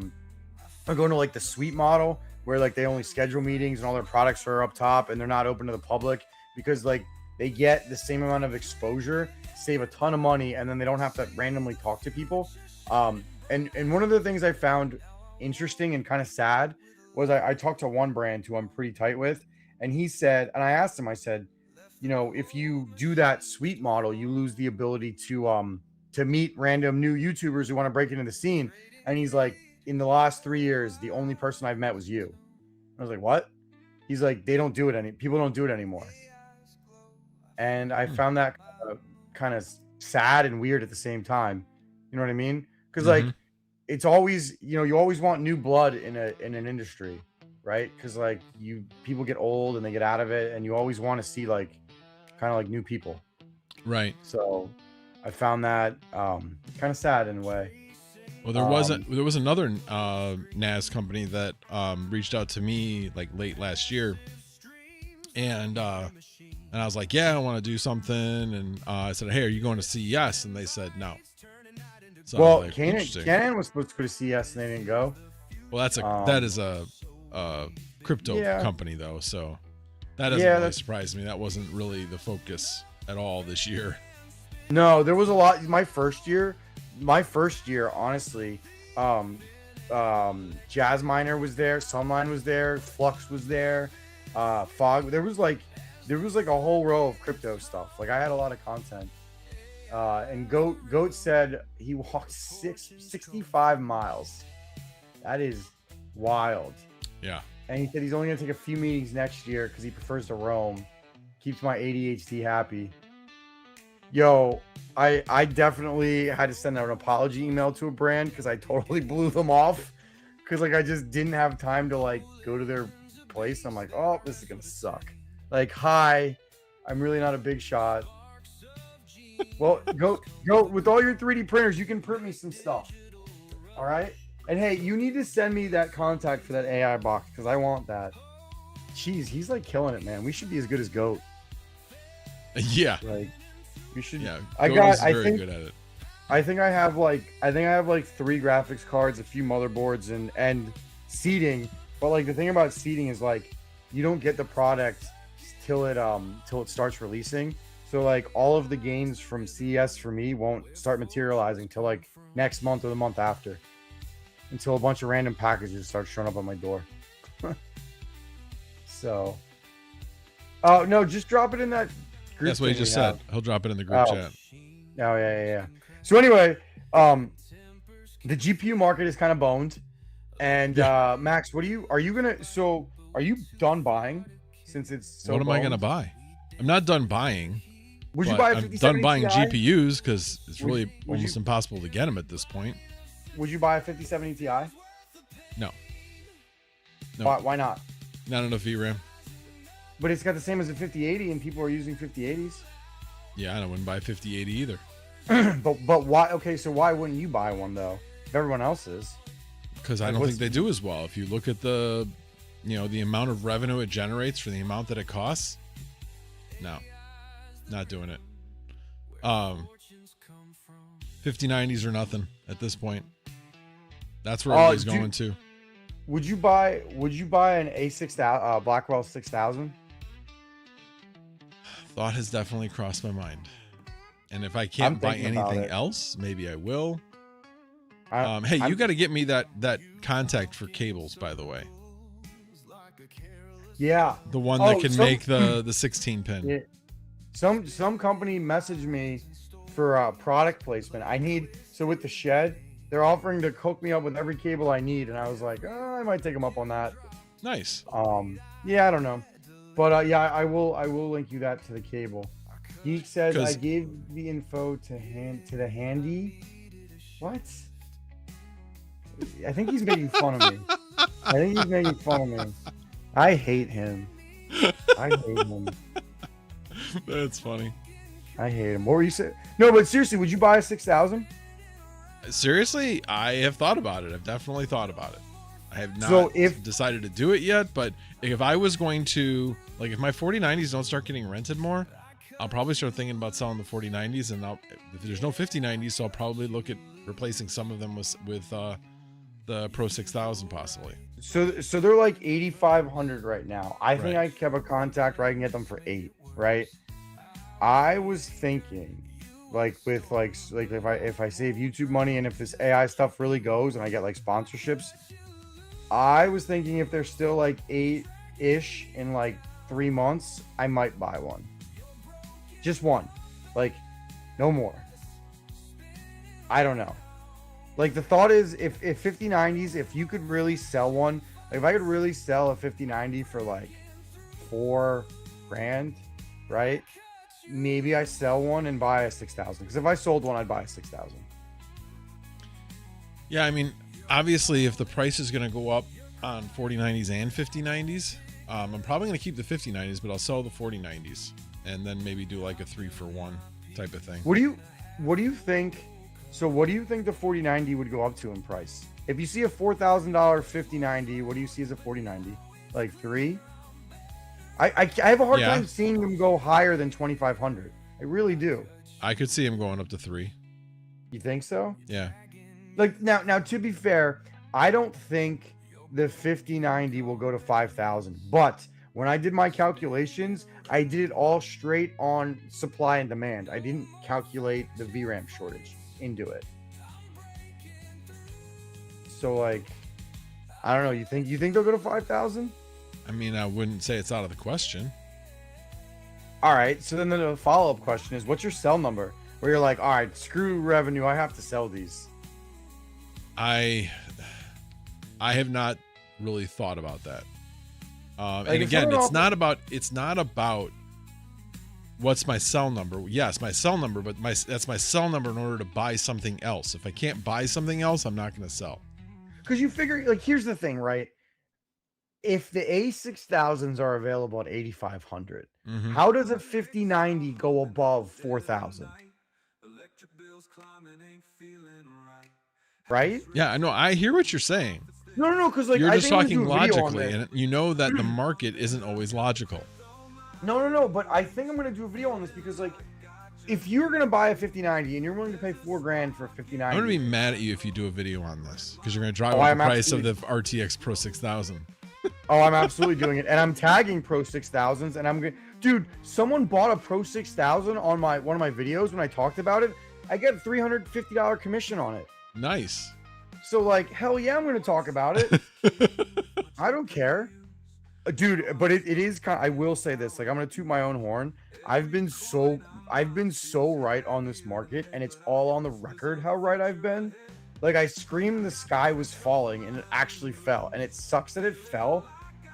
going to like the suite model where like they only schedule meetings and all their products are up top and they're not open to the public because like they get the same amount of exposure, save a ton of money, and then they don't have to randomly talk to people. And one of the things I found interesting and kind of sad was I talked to one brand who I'm pretty tight with, and he said, and I asked him, I said, you know, if you do that suite model, you lose the ability to meet random new YouTubers who want to break into the scene. And he's like, in the last 3 years, the only person I've met was you. I was like, what? He's like, people don't do it anymore. And I found that kind of sad and weird at the same time. You know what I mean? Because like it's always, you know, you always want new blood in an industry, right? Because like people get old and they get out of it, and you always want to see like kind of like new people. Right. So I found that kind of sad in a way. Well, there was another NAS company that reached out to me like late last year, and I was like, yeah, I want to do something, and I said, hey, are you going to CES? And they said no. So well, like, Canon was supposed to go to CES and they didn't go. Well, that is a crypto company though, so that doesn't really surprise me. That wasn't really the focus at all this year. No, there was a lot. My first year, honestly, Jazzminer was there, Sunline was there, Flux was there, Fog. There was like a whole row of crypto stuff. Like I had a lot of content. And Goat said he walked 65 miles. That is wild. Yeah. And he said he's only gonna take a few meetings next year because he prefers to roam. Keeps my ADHD happy. Yo, I definitely had to send out an apology email to a brand because I totally blew them off. Because like I just didn't have time to like go to their place. I'm like, oh, this is gonna suck. Like, hi, I'm really not a big shot. Well, go with all your 3D printers, you can print me some stuff. All right. And hey, you need to send me that contact for that AI box because I want that. Jeez, he's like killing it, man. We should be as good as Goat. Yeah. Like we should. Yeah. I think good at it. I think I have like 3 graphics cards, a few motherboards, and seating. But like the thing about seating is like you don't get the product till it starts releasing. So like all of the gains from CES for me won't start materializing till like next month or the month after, until a bunch of random packages start showing up on my door. So, oh no, just drop it in that group. That's what he just said. He'll drop it in the group chat. Oh yeah. So anyway, the GPU market is kind of boned. And Max, are you done buying since it's so What am I boned? gonna buy? I'm not done buying. Would you buy a I'm 5070 done buying Ti? GPUs because it's really would almost impossible to get them at this point. Would you buy a 5070 Ti? No. Why not? Not enough VRAM. But it's got the same as a 5080 and people are using 5080s. Yeah, and I wouldn't buy 5080 either. but why? Okay, so why wouldn't you buy one though? If everyone else is. Because I don't think they do as well. If you look at the, the amount of revenue it generates for the amount that it costs, no, not doing it. 5090s are nothing at this point. That's where everybody's going to. Would you buy an A6000 Blackwell 6000? Thought has definitely crossed my mind. And if I can't buy anything else, maybe I will. Hey, you got to get me that contact for cables, by the way. Yeah, the one that can make the 16 pin. Yeah. Some company messaged me for product placement. So with the shed, they're offering to hook me up with every cable I need, and I was like, oh, I might take them up on that. Nice. Yeah, I don't know, but yeah, I will link you that to the cable. Geek says I gave the info to the handy. What? I think he's making fun of me. I hate him. That's funny. I hate him. What were you saying? No, but seriously, would you buy a 6000? Seriously, I have thought about it. I've definitely thought about it. I have not decided to do it yet, but if I was going to, if my 4090s don't start getting rented more, I'll probably start thinking about selling the 4090s, and if there's no 5090s, so I'll probably look at replacing some of them with the Pro 6000 possibly. So they're like 8,500 right now. I think I have a contact where I can get them for 8, right? I was thinking if I save YouTube money and if this AI stuff really goes and I get sponsorships, I was thinking if they're still 8-ish in 3 months, I might buy one. Just one. No more. I don't know. The thought is if 5090s, if you could really sell one, if I could really sell a 5090 for $4,000, right? Maybe I sell one and buy a 6000. Because if I sold one, I'd buy a 6000. Yeah, I mean, obviously, if the price is going to go up on 4090s and 5090s, I'm probably going to keep the 5090s, but I'll sell the 4090s and then maybe do a 3-for-1 type of thing. What do you think? So what do you think the 4090 would go up to in price? If you see a $4,000 5090, what do you see as a 4090? 3? I have a hard time seeing them go higher than 2,500. I really do. I could see him going up to 3. You think so? Yeah. Now to be fair, I don't think the 5090 will go to 5,000. But when I did my calculations, I did it all straight on supply and demand. I didn't calculate the VRAM shortage into it. So I don't know. You think they'll go to 5,000? I mean, I wouldn't say it's out of the question. All right. So then the follow-up question is, what's your sell number? Where you're all right, screw revenue, I have to sell these. I have not really thought about that. And again, it's not about what's my sell number. Yes, my sell number, but that's my sell number in order to buy something else. If I can't buy something else, I'm not going to sell. Because you figure, here's the thing, right? If the A6000s are available at 8,500, how does a 5090 go above 4,000? Right? Yeah, I know. I hear what you're saying. No, because you're just talking logically, and you know that the market isn't always logical. No, but I think I'm going to do a video on this because, if you're going to buy a 5090 and you're willing to pay $4,000 for a 5090, I'm going to be mad at you if you do a video on this because you're going to drive up the price of the RTX Pro 6000. Oh, I'm absolutely doing it, and I'm tagging Pro 6000s, and I'm going. Dude, someone bought a Pro 6000 on one of my videos when I talked about it. I get a $350 commission on it. Nice. So hell yeah, I'm going to talk about it. I don't care. Dude, but it is kind of, I will say this, I'm going to toot my own horn. I've been so right on this market, and it's all on the record how right I've been. I screamed the sky was falling, and it actually fell. And it sucks that it fell,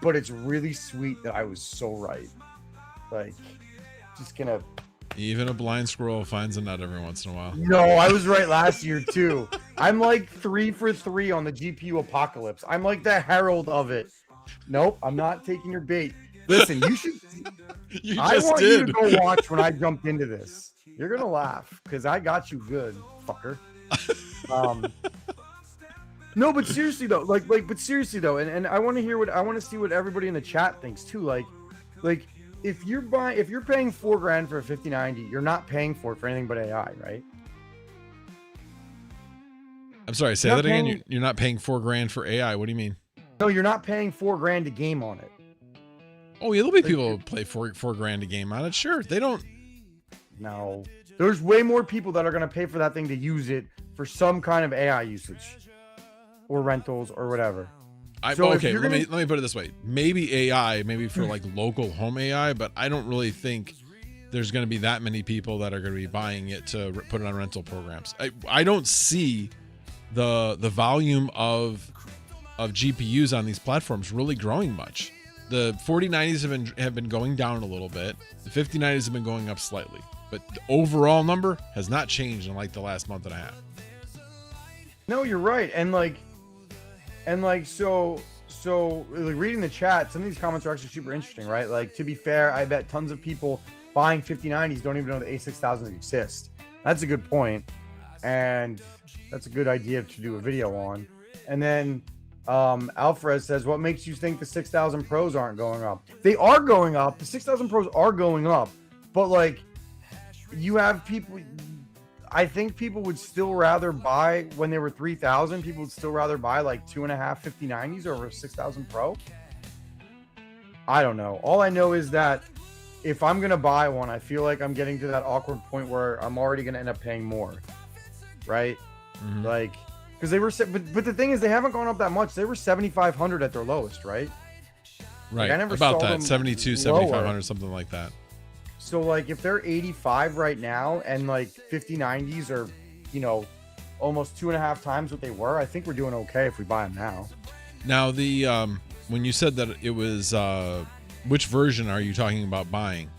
but it's really sweet that I was so right. Just gonna... Even a blind squirrel finds a nut every once in a while. No, I was right last year, too. I'm 3 for 3 on the GPU apocalypse. I'm the herald of it. Nope, I'm not taking your bait. Listen, You I just want you did. to go watch when I jumped into this. You're gonna laugh because I got you good, fucker. No, but seriously though, and I want to hear what I want to see what everybody in the chat thinks too. Like if you're paying $4,000 for a 5090, you're not paying for it for anything but AI, right? I'm sorry, say that again. You're not paying $4,000 for AI. What do you mean? No, you're not paying $4,000 to game on it. Oh, yeah, there'll be people who play $4,000 a game on it. Sure, they don't. No, there's way more people that are going to pay for that thing to use it for some kind of AI usage or rentals or whatever. Okay, let me put it this way. Maybe AI, maybe for like local home AI, but I don't really think there's going to be that many people that are going to be buying it to put it on rental programs. I don't see the volume of GPUs on these platforms really growing much. The 4090s have been going down a little bit. The 5090s have been going up slightly, but the overall number has not changed in like the last month and a half. No, you're right. So reading the chat, some of these comments are actually super interesting, right? Like, to be fair, I bet tons of people buying 5090s don't even know the A6000s exist. That's a good point, and that's a good idea to do a video on. And then Alfred says, what makes you think the 6000 Pros aren't going up? They are going up. The 6000 Pros are going up, but like, you have people. I think people would still rather buy, when they were 3,000, people would still rather buy like 2.5 5090s over a 6,000 Pro. I don't know. All I know is that if I'm going to buy one, I feel like I'm getting to that awkward point where I'm already going to end up paying more. Right? Mm-hmm. Like, because they were, but the thing is, they haven't gone up that much. They were 7,500 at their lowest, right? Right. Like, I never about saw that. them 72, 7,500, something like that. So like if they're 85 right now and like 5090s are, you know, almost 2.5 times what they were, I think we're doing okay if we buy them now. Now the when you said that it was which version are you talking about buying?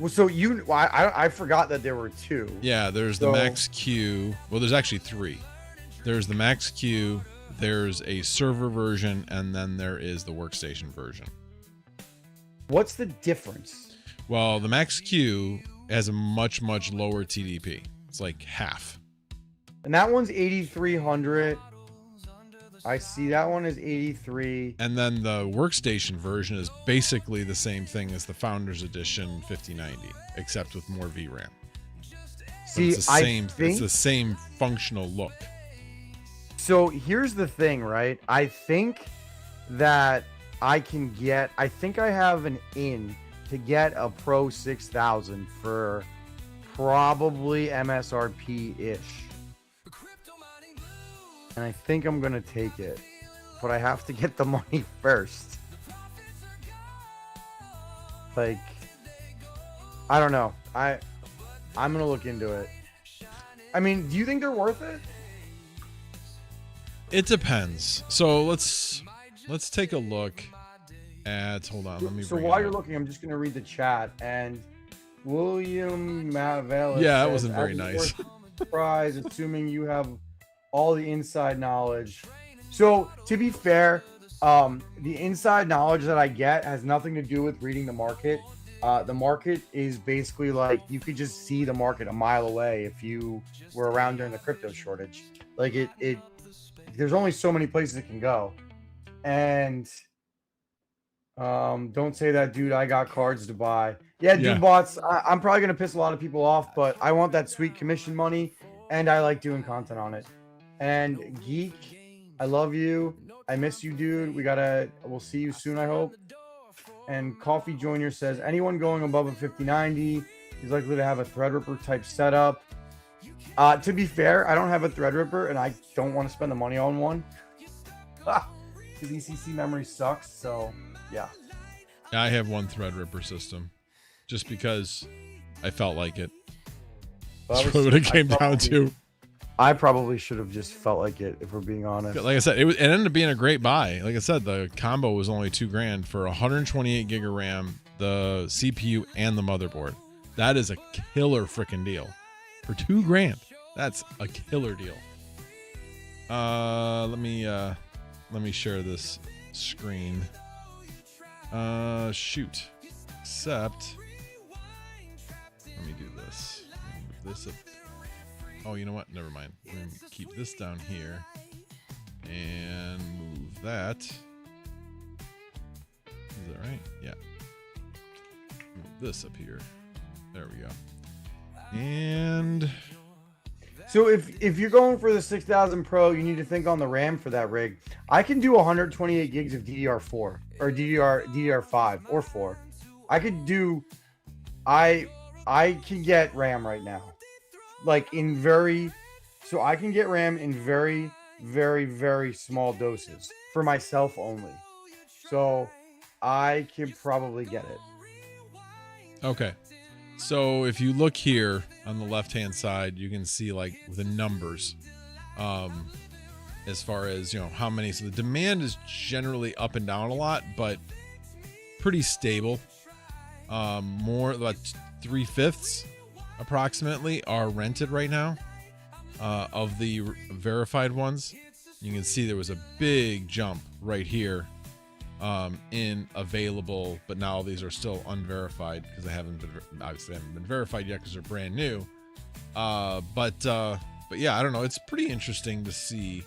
Well, so I forgot that there were two. Yeah, there's the Max Q. Well, there's actually three. There's the Max Q, there's a server version, and then there is the workstation version. What's the difference? Well, the Max Q has a much lower TDP. It's like half. And that one's 8,300. I see that one is 83. And then the workstation version is basically the same thing as the Founders Edition 5090, except with more VRAM. See, it's the same functional look. So here's the thing, right? I think that I have an in to get a Pro 6000 for probably MSRP-ish. And I think I'm going to take it. But I have to get the money first. Like, I don't know. I'm going to look into it. I mean, do you think they're worth it? It depends. So let's take a look at, hold on, let me So while you're looking, I'm just going to read the chat. And William Mavel. Yeah, that wasn't very nice. Surprise, assuming you have all the inside knowledge. So to be fair, the inside knowledge that I get has nothing to do with reading the market. The market is basically like, you could just see the market a mile away if you were around during the crypto shortage. Like there's only so many places it can go. And don't say that, dude. I got cards to buy. Yeah, dude, bots. I'm probably gonna piss a lot of people off, but I want that sweet commission money, and I like doing content on it. And Geek, I love you. I miss you, dude. We'll see you soon, I hope. And Coffee Junior says, anyone going above a 5090 is likely to have a Threadripper type setup. To be fair, I don't have a Threadripper, and I don't want to spend the money on one. Because ECC memory sucks, so yeah. I have one Threadripper system, just because I felt like it. That's what it came down to. I probably should have just felt like it, if we're being honest. Like I said, it ended up being a great buy. Like I said, the combo was only $2,000 for 128 gig of RAM, the CPU, and the motherboard. That is a killer freaking deal. For $2,000, that's a killer deal. Let me share this screen. Shoot. Except let me do this. Move this up. Oh, you know what? Never mind. We're going to keep this down here and move that. Is that right? Yeah. Move this up here. There we go. And So if you're going for the 6000 Pro, you need to think on the RAM for that rig. I can do 128 gigs of DDR4 or DDR5 or 4. I could do I can get RAM right now. Like so I can get RAM in very, very, very small doses for myself only. So I can probably get it. okay. So if you look here on the left-hand side, you can see like the numbers, as far as, you know, how many. So the demand is generally up and down a lot, but pretty stable. More like 3/5 approximately are rented right now, of the verified ones. You can see there was a big jump right here, in available, but now these are still unverified because they haven't been verified yet because they're brand new. But yeah, I don't know. It's pretty interesting to see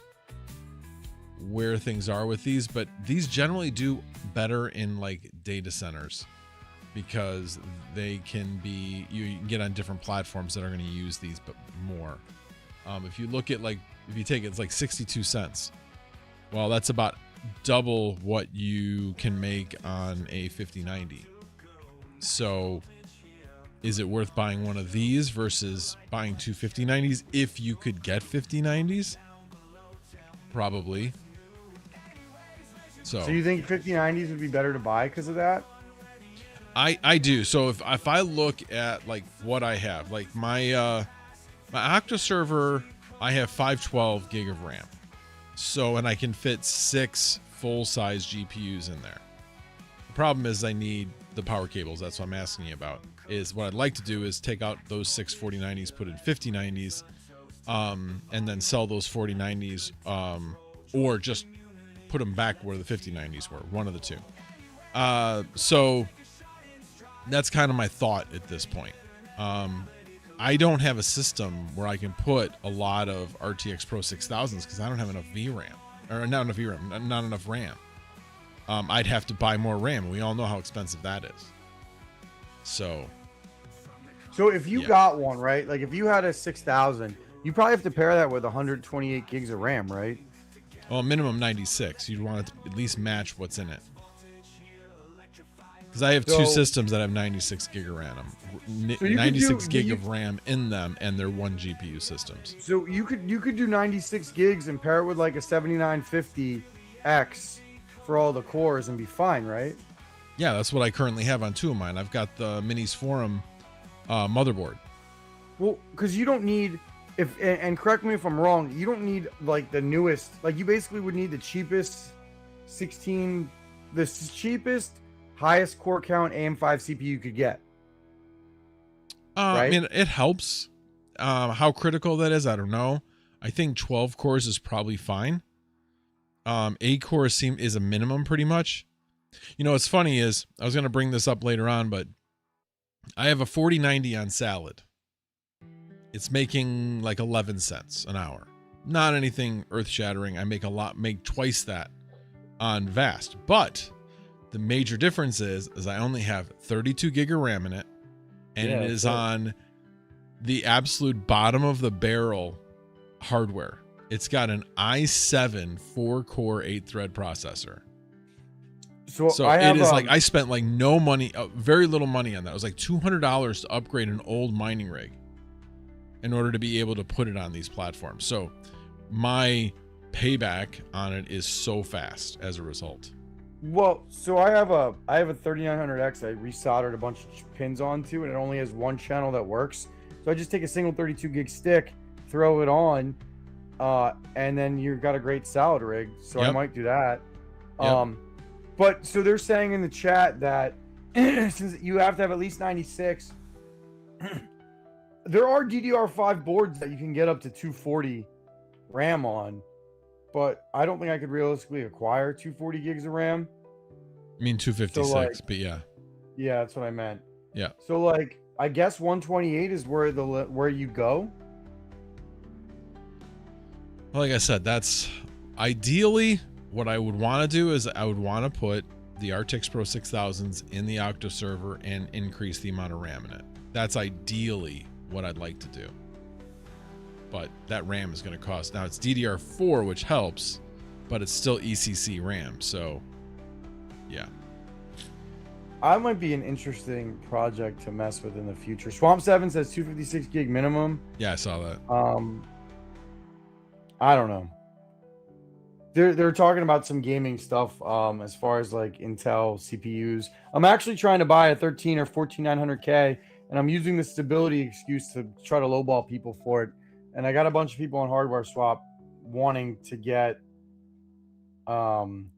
where things are with these, but these generally do better in like data centers because they can be, you can get on different platforms that are going to use these, but more. If you look at like, if you take it, it's like 62 cents. Well, that's about double what you can make on a 5090. So is it worth buying one of these versus buying two 5090s if you could get 5090s? Probably. So you think 5090s would be better to buy because of that? I do. So if I look at like what I have, like my Octoserver, I have 512 gig of RAM. So, and I can fit 6 full-size GPUs in there. The problem is I need the power cables. That's what I'm asking you about. Is what I'd like to do is take out those 6 4090s, put in 5090s, and then sell those 4090s, or just put them back where the 5090s were. One of the two. So that's kind of my thought at this point. I don't have a system where I can put a lot of RTX Pro 6000s because I don't have enough VRAM, or not enough VRAM, not enough RAM. I'd have to buy more RAM. We all know how expensive that is. So if you got one, right? Like if you had a 6000, you probably have to pair that with 128 gigs of RAM, right? Well, minimum 96. You'd want it to at least match what's in it. Because I have two systems that have 96 gig of RAM. 96 gig of RAM in them, and they're 1 GPU systems. So you could do 96 gigs and pair it with like a 7950X for all the cores and be fine, right? Yeah, that's what I currently have on 2 of mine. I've got the Minis Forum motherboard. Well, because you don't need, and correct me if I'm wrong, you don't need like the newest, like you basically would need the cheapest highest core count AM5 CPU you could get. Right? I mean, it helps. How critical that is, I don't know. I think 12 cores is probably fine. 8 cores is a minimum pretty much. You know, what's funny is, I was going to bring this up later on, but I have a 4090 on Salad. It's making like 11 cents an hour. Not anything earth-shattering. I make twice that on Vast. But the major difference is I only have 32 gig of RAM in it, and it is on the absolute bottom of the barrel hardware. It's got an i7 4-core 8-thread processor. So it is like I spent like no money, very little money on that. It was like $200 to upgrade an old mining rig in order to be able to put it on these platforms. So my payback on it is so fast as a result. Well, so I have a 3900X I resoldered a bunch of pins onto, and it only has one channel that works. So I just take a single 32 gig stick, throw it on, and then you've got a great salad rig. So I might do that. But so they're saying in the chat that since you have to have at least 96, there are DDR5 boards that you can get up to 240 RAM on. But I don't think I could realistically acquire 240 gigs of RAM. I mean 256, but yeah. Yeah, that's what I meant. Yeah. So like, I guess 128 is where you go. Like I said, that's ideally what I would want to do. Is I would want to put the RTX Pro 6000s in the Octoserver and increase the amount of RAM in it. That's ideally what I'd like to do. But that RAM is going to cost. Now it's DDR4, which helps, but it's still ECC RAM. So, yeah. I might be an interesting project to mess with in the future. Swamp 7 says 256 gig minimum. Yeah, I saw that. I don't know. They're talking about some gaming stuff as far as like Intel CPUs. I'm actually trying to buy a 13 or 14900K, and I'm using the stability excuse to try to lowball people for it. And I got a bunch of people on Hardware Swap wanting to get, wanting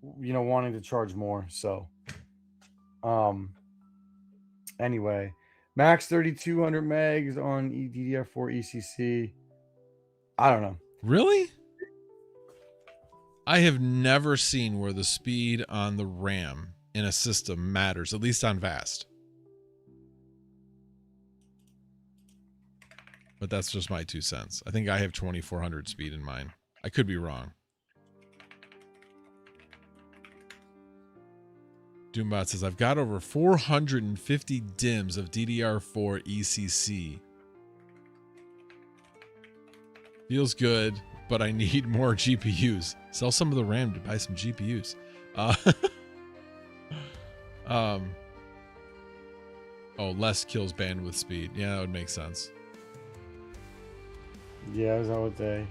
to charge more. So, anyway, max 3200 megs on DDR4 ECC. I don't know. Really? I have never seen where the speed on the RAM in a system matters, at least on Vast. But that's just my 2 cents. I think I have 2400 speed in mine. I could be wrong. Doombot says, I've got over 450 DIMMs of DDR4 ECC. Feels good, but I need more GPUs. Sell some of the RAM to buy some GPUs. Less kills bandwidth speed. Yeah, that would make sense. Yeah, is that what they...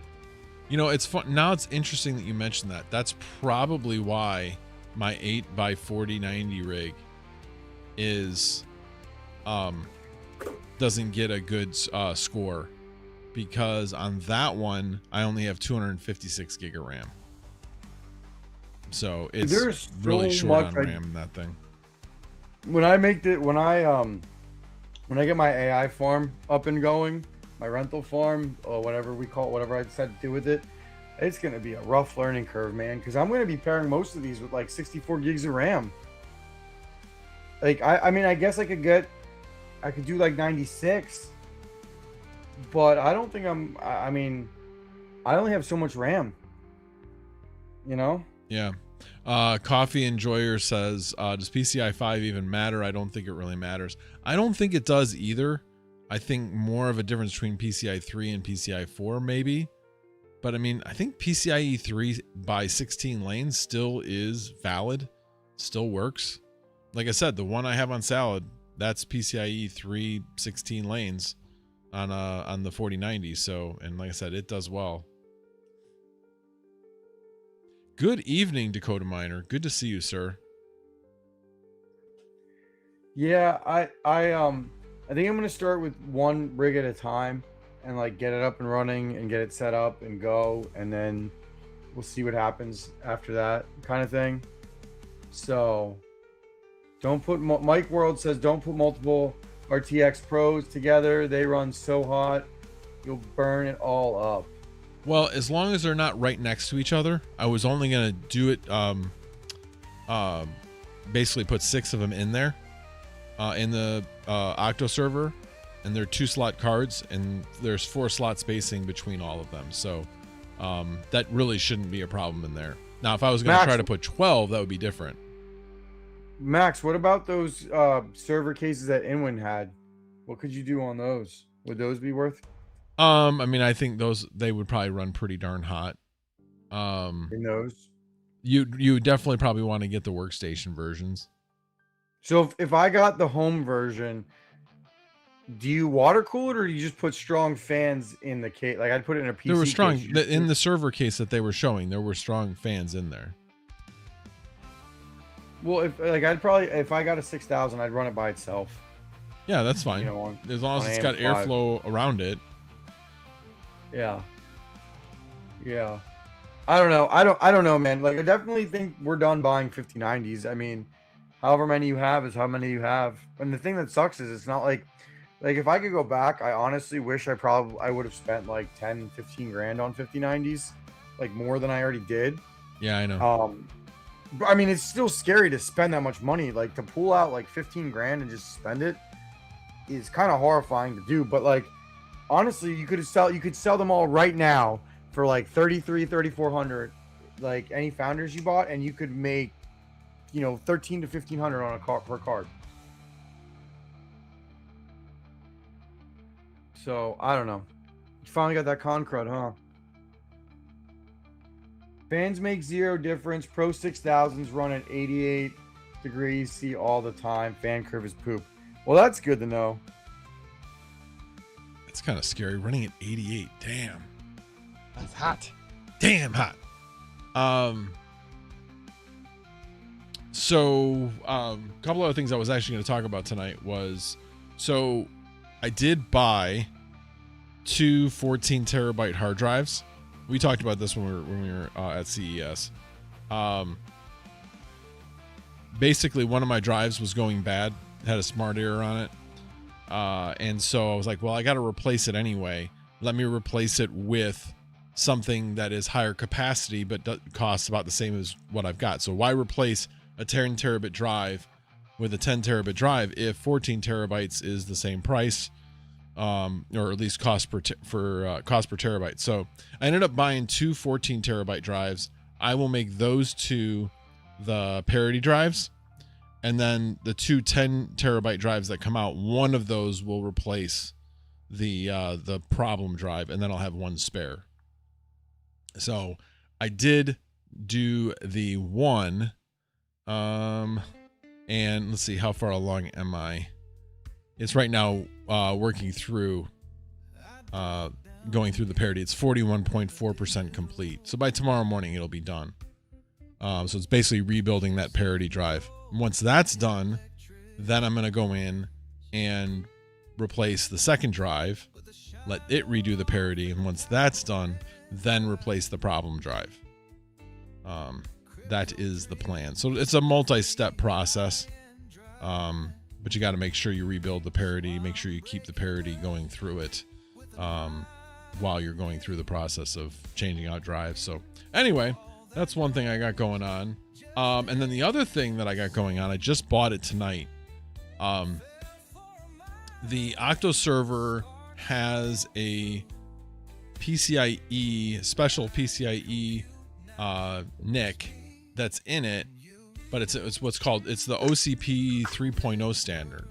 It's fun. Now it's interesting that you mentioned that. That's probably why my 8x4090 rig is doesn't get a good score, because on that one I only have 256 gig of RAM. So it's really short on RAM in that thing. When I get my AI farm up and going, my rental farm, or whatever we call it, whatever I decide to do with it, it's going to be a rough learning curve, man, because I'm going to be pairing most of these with like 64 gigs of RAM. Like, I mean, I guess I could do like 96, but I don't think I mean, I only have so much RAM, Yeah. Coffee Enjoyer says, does PCI 5 even matter? I don't think it really matters. I don't think it does either. I think more of a difference between PCI 3 and PCI 4 maybe. But I mean, I think PCIe 3 by 16 lanes still is valid, still works. Like I said, the one I have on Salad, that's PCIe 3 16 lanes on the 4090. So, and like I said, it does well. Good evening, Dakota Miner. Good to see you, sir. Yeah, I think I'm gonna start with one rig at a time and like get it up and running and get it set up and go, and then we'll see what happens after that, kind of thing. So don't put Mike World says don't put multiple RTX Pros together. They run so hot, you'll burn it all up. Well, as long as they're not right next to each other. I was only gonna do it basically put 6 of them in there in the Octoserver, and they're 2-slot cards, and there's 4-slot spacing between all of them. So that really shouldn't be a problem in there. Now, if I was going to try to put 12, that would be different. Max, what about those server cases that Inwin had? What could you do on those? Would those be worth? I mean, I think they would probably run pretty darn hot. In those, you definitely probably want to get the workstation versions. So if I got the home version, do you water cool it, or do you just put strong fans in the case? Like, I'd put it in a PC. There were strong case. In the server case that they were showing. There were strong fans in there. Well, if I got a 6000, I'd run it by itself. Yeah, that's fine. As long as it's got airflow around it. Yeah. Yeah. I don't know. I don't know, man. Like, I definitely think we're done buying 5090s. I mean, however many you have is how many you have. And the thing that sucks is it's not like if I could go back, I honestly wish I would have spent like 10, 15 grand on 5090s, like more than I already did. Yeah, I know. But I mean, it's still scary to spend that much money, like to pull out like 15 grand and just spend it. is kind of horrifying to do. But like, honestly, you could sell them all right now for like 3,400, like any founders you bought, and you could make, you know, 13 to 1,500 on a car per card. So I don't know. You finally got that con crud, huh? Fans make zero difference. Pro 6000s run at 88 degrees C all the time. Fan curve is poop. Well, that's good to know. It's kind of scary running at 88. Damn. That's hot. Damn hot. So a couple other things I was actually going to talk about tonight was, so I did buy 2 14 terabyte hard drives. We talked about this when we were at CES. Basically, one of my drives was going bad. It had a smart error on it. And so I was like, well, I got to replace it anyway. Let me replace it with something that is higher capacity, but costs about the same as what I've got. So why replace a 10 terabit drive with a 10 terabit drive if 14 terabytes is the same price? Or at least cost per terabyte. So I ended up buying 2 14 terabyte drives. I will make those 2 the parity drives, and then the 2 10 terabyte drives that come out, one of those will replace the problem drive, and then I'll have one spare. So I did do the one, and let's see, how far along am I? It's right now working through, going through the parity. It's 41.4% complete. So by tomorrow morning, it'll be done. So it's basically rebuilding that parity drive. Once that's done, then I'm going to go in and replace the second drive, let it redo the parity. And once that's done, then replace the problem drive. That is the plan. So it's a multi-step process. But you got to make sure you rebuild the parity, make sure you keep the parity going through it while you're going through the process of changing out drives. So anyway, that's one thing I got going on. And then the other thing that I got going on, I just bought it tonight. The Octoserver has a PCIe, special PCIe NIC that's in it. But it's what's called, it's the OCP 3.0 standard.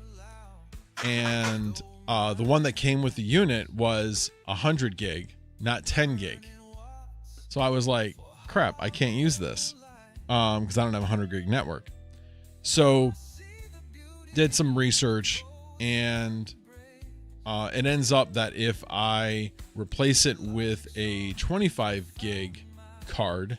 And the one that came with the unit was 100 gig, not 10 gig. So I was like, crap, I can't use this because I don't have a 100 gig network. So did some research, and it ends up that if I replace it with a 25 gig card,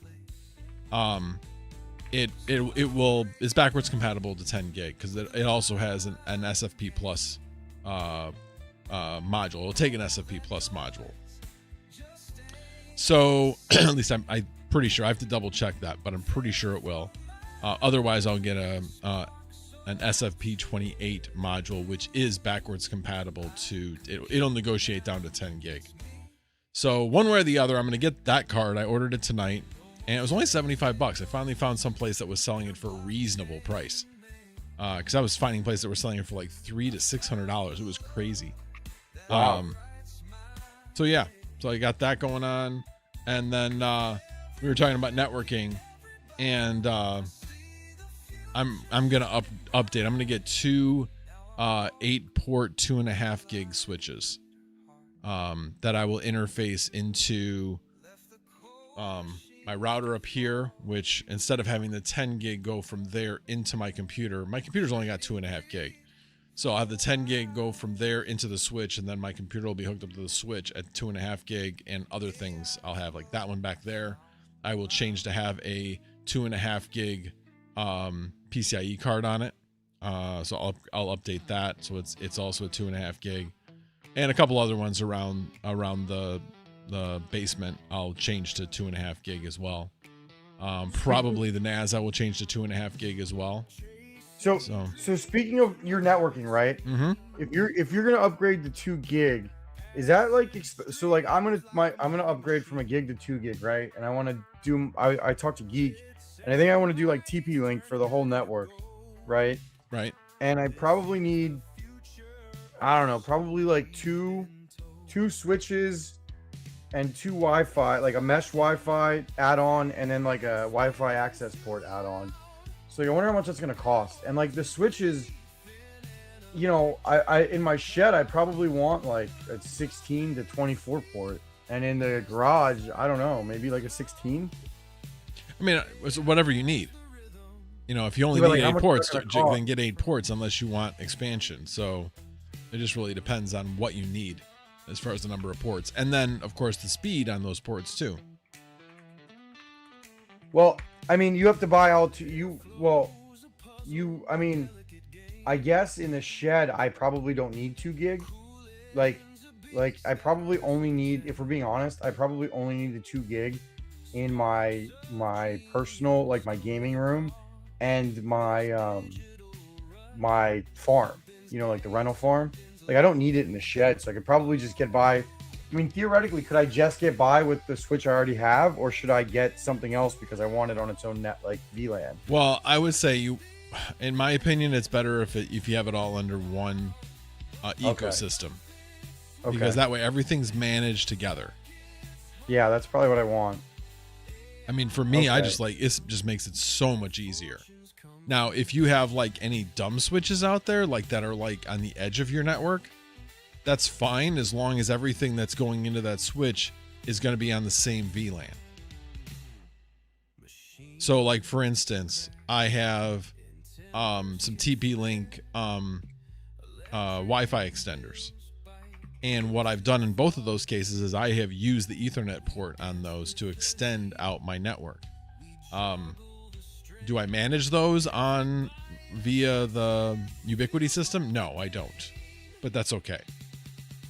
it's backwards compatible to 10 gig because it also has an SFP plus module. It'll take an SFP plus module. So at least I'm pretty sure. I have to double check that, but I'm pretty sure it will. Otherwise, I'll get an SFP 28 module, which is backwards compatible to. It'll negotiate down to 10 gig. So one way or the other, I'm going to get that card. I ordered it tonight. And it was only $75. I finally found some place that was selling it for a reasonable price. Because I was finding places that were selling it for like $300 to $600. It was crazy. Wow. So yeah, so I got that going on, and then we were talking about networking, and I'm gonna update. I'm gonna get 2 8-port 2.5 gig switches that I will interface into my router up here, which instead of having the 10 gig go from there into my computer's only got 2.5 gig. So I'll have the 10 gig go from there into the switch, and then my computer will be hooked up to the switch at 2.5 gig, and other things I'll have, like that one back there. I will change to have a 2.5 gig PCIe card on it. So I'll update that. So it's also a 2.5 gig, and a couple other ones around the basement I'll change to 2.5 gig as well. Probably the NAS I will change to 2.5 gig as well. So speaking of your networking, right? Mm-hmm. If you're gonna upgrade to 2 gig, is that like so? Like I'm gonna upgrade from a gig to 2 gig, right? And I want to do. I talked to Geek, and I think I want to do like TP-Link for the whole network, right? Right. And I probably need. I don't know, probably like two switches and two Wi-Fi, like a mesh Wi-Fi add-on, and then like a Wi-Fi access port add-on. So I wonder how much that's gonna cost. And like the switches, you know, I in my shed I probably want like a 16 to 24 port, and in the garage I don't know, maybe like a 16. I mean, it's whatever you need. You know, if you only But, need like, how 8 much ports, is that gonna then get 8 ports unless you want expansion. So it just really depends on what you need as far as the number of ports. And then, of course, the speed on those ports, too. Well, I mean, you have to buy all two. I mean, I guess in the shed, I probably don't need 2 gig. Like I probably only need, if we're being honest, I probably only need the 2 gig in my personal, like my gaming room and my my farm, you know, like the rental farm. Like I don't need it in the shed, so I could probably just get by. I mean, theoretically, could I just get by with the switch I already have, or should I get something else because I want it on its own net, like VLAN? Well, I would say in my opinion, it's better if you have it all under one ecosystem. Okay. Because that way everything's managed together. Yeah, that's probably what I want. I mean, for me, I Okay. just like it just makes it so much easier. Now, if you have like any dumb switches out there, like that are like on the edge of your network, that's fine as long as everything that's going into that switch is going to be on the same VLAN. So, like for instance, I have some TP-Link Wi-Fi extenders. And what I've done in both of those cases is I have used the Ethernet port on those to extend out my network. Do I manage those via the Ubiquiti system? No, I don't. But that's okay.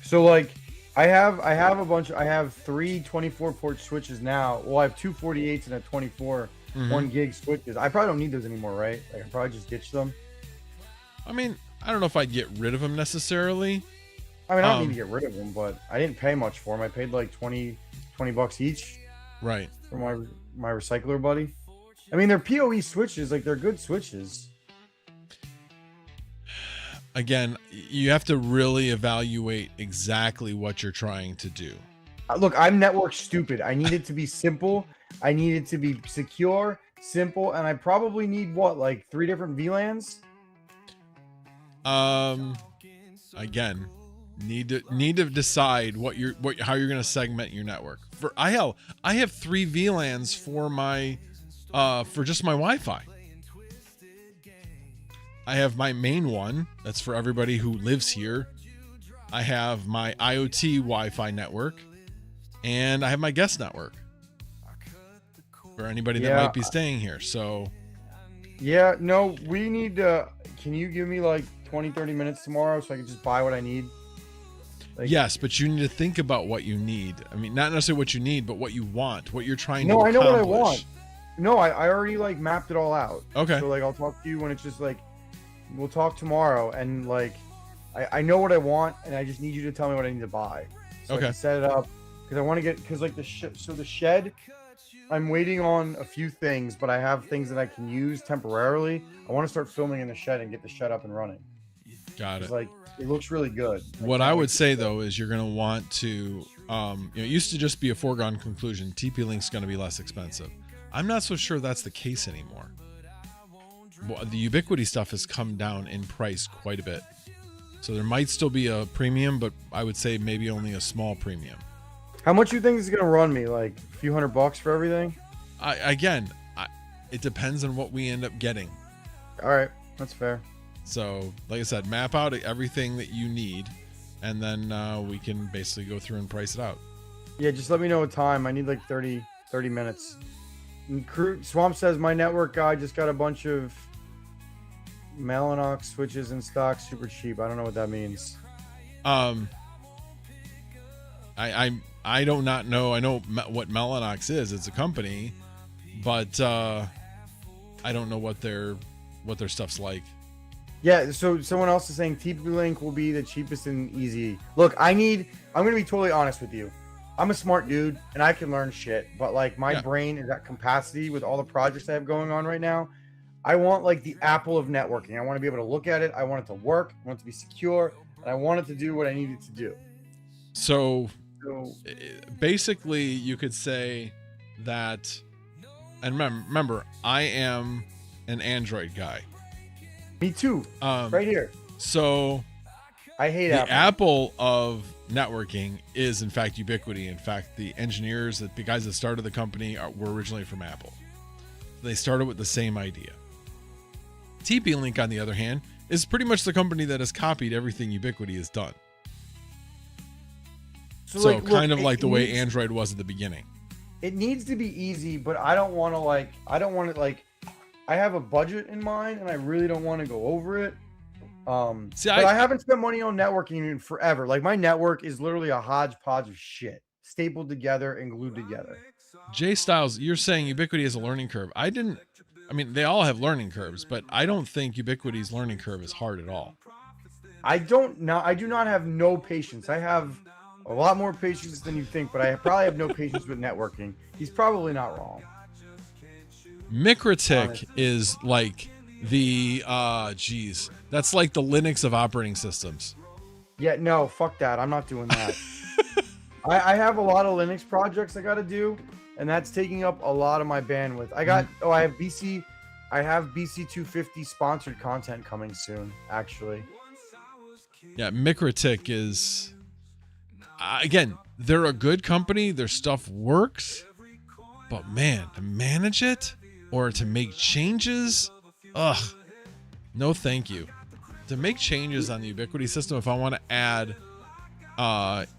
So like I have I have 3 24 port switches now. Well, I have 2 48s and a 24 1 gig switches. I probably don't need those anymore, right? Like I probably just ditch them. I mean, I don't know if I'd get rid of them necessarily. I mean, I don't need to get rid of them, but I didn't pay much for them. I paid like 20 bucks each Right. for my recycler buddy. I mean, they're PoE switches, like they're good switches. Again, you have to really evaluate exactly what you're trying to do. Look, I'm network stupid. I need it to be simple. I need it to be secure, simple, and I probably need what, like 3 different VLANs? Again, need to decide how you're going to segment your network. I have 3 VLANs for my for just my Wi-Fi. I have my main one that's for everybody who lives here. I have my IoT Wi-Fi network, and I have my guest network for anybody that might be staying here. So yeah, no, we need to. Can you give me like 20-30 minutes tomorrow so I can just buy what I need? Like, yes, but you need to think about what you need. I mean, not necessarily what you need, but what you want, what you're trying to no, I know accomplish. what I want. No, I already like mapped it all out. Okay. So like I'll talk to you when it's just like we'll talk tomorrow, and like I know what I want, and I just need you to tell me what I need to buy. So I Okay. can set it up because I want to get like the shed. I'm waiting on a few things, but I have things that I can use temporarily. I want to start filming in the shed and get the shed up and running. Got It's it. like it looks really good. What I would say though is you're going to want to, it used to just be a foregone conclusion. TP-Link's going to be less expensive. I'm not so sure that's the case anymore. Well, the Ubiquiti stuff has come down in price quite a bit. So there might still be a premium, but I would say maybe only a small premium. How much you think is gonna run me? Like a few $100 for everything? It depends on what we end up getting. All right, that's fair. So, like I said, map out everything that you need, and then we can basically go through and price it out. Yeah, just let me know a time. I need like 30 minutes. Swamp says my network guy just got a bunch of Mellanox switches in stock, super cheap. I don't know what that means. I do not know. I know what Mellanox is. It's a company, but I don't know what their stuff's like. Yeah, so someone else is saying TP-Link will be the cheapest and easy. Look, I'm going to be totally honest with you. I'm a smart dude and I can learn shit, but like my brain is at capacity with all the projects I have going on right now. I want like the Apple of networking. I want to be able to look at it. I want it to work. I want it to be secure. and I want it to do what I need it to do. So So basically, you could say that, and remember, I am an Android guy. me too. Right here. So I hate the Apple. Apple of networking is, in fact, Ubiquity. In fact, the engineers, the guys that started the company were originally from Apple. They started with the same idea. TP-Link, on the other hand, is pretty much the company that has copied everything Ubiquity has done. So like, kind look, of like the way needs- Android was at the beginning. It needs to be easy, but I don't want to I have a budget in mind and I really don't want to go over it. See, but I haven't spent money on networking in forever. Like, my network is literally a hodgepodge of shit stapled together and glued together. Jay Styles, you're saying Ubiquity has a learning curve. I mean, they all have learning curves, but I don't think Ubiquity's learning curve is hard at all. I do not have no patience. I have a lot more patience than you think, but I probably have no patience with networking. He's probably not wrong. Micritic is like the that's like the Linux of operating systems. Yeah, no, fuck that. I'm not doing that. I have a lot of Linux projects I got to do, and that's taking up a lot of my bandwidth. I have BC250 sponsored content coming soon, actually. Yeah, Micritic is again, they're a good company, their stuff works, but man, to manage it or to make changes, no thank you. To make changes on the Ubiquity system, if I want to add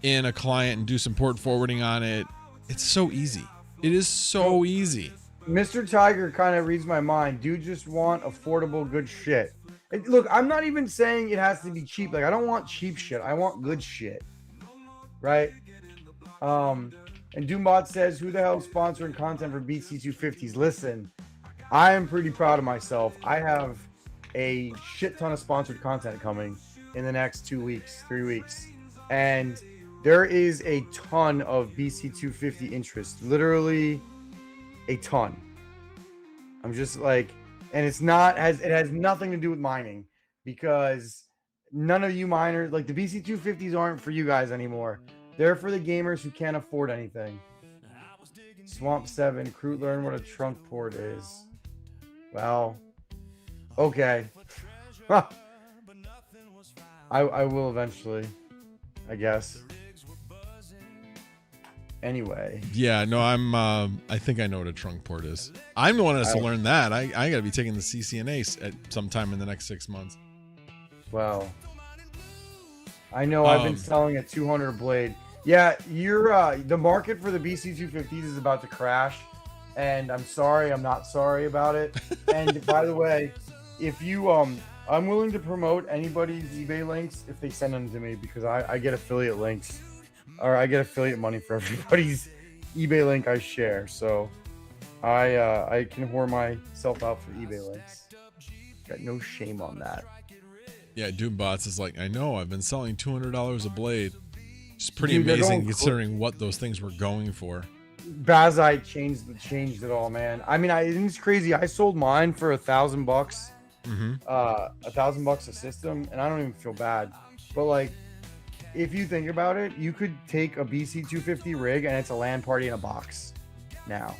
in a client and do some port forwarding on it, it's so easy. It is so easy. Mr. Tiger kind of reads my mind. Dude just want affordable good shit. Look, I'm not even saying it has to be cheap. Like, I don't want cheap shit. I want good shit. Right? And Doombot says, who the hell is sponsoring content for BC250s? Listen, I am pretty proud of myself. I have a shit ton of sponsored content coming in the next 2 weeks, 3 weeks. And there is a ton of BC250 interest. Literally a ton. I'm just like, and it has nothing to do with mining, because none of you miners, like, the BC250s aren't for you guys anymore. They're for the gamers who can't afford anything. Swamp 7, Crute, learn what a trunk port is. Well, okay. I will eventually, I guess. Anyway. Yeah, no, I think I know what a trunk port is. I'm the one that has to learn that. I got to be taking the CCNA at some time in the next 6 months. Well, I know I've been selling a 200 blade. Yeah, the market for the BC250s is about to crash, and I'm sorry, I'm not sorry about it. And by the way, if you I'm willing to promote anybody's eBay links if they send them to me, because I get affiliate links, or I get affiliate money for everybody's eBay link I share. So I can whore myself out for eBay links. Got no shame on that. Yeah, Doombots is like, I know, I've been selling $200 a blade. It's pretty Dude, amazing considering what those things were going for. Bazite changed it all, man. I mean, it's crazy. I sold mine for $1,000, $1,000 a system, and I don't even feel bad. But like, if you think about it, you could take a BC250 rig and it's a LAN party in a box now.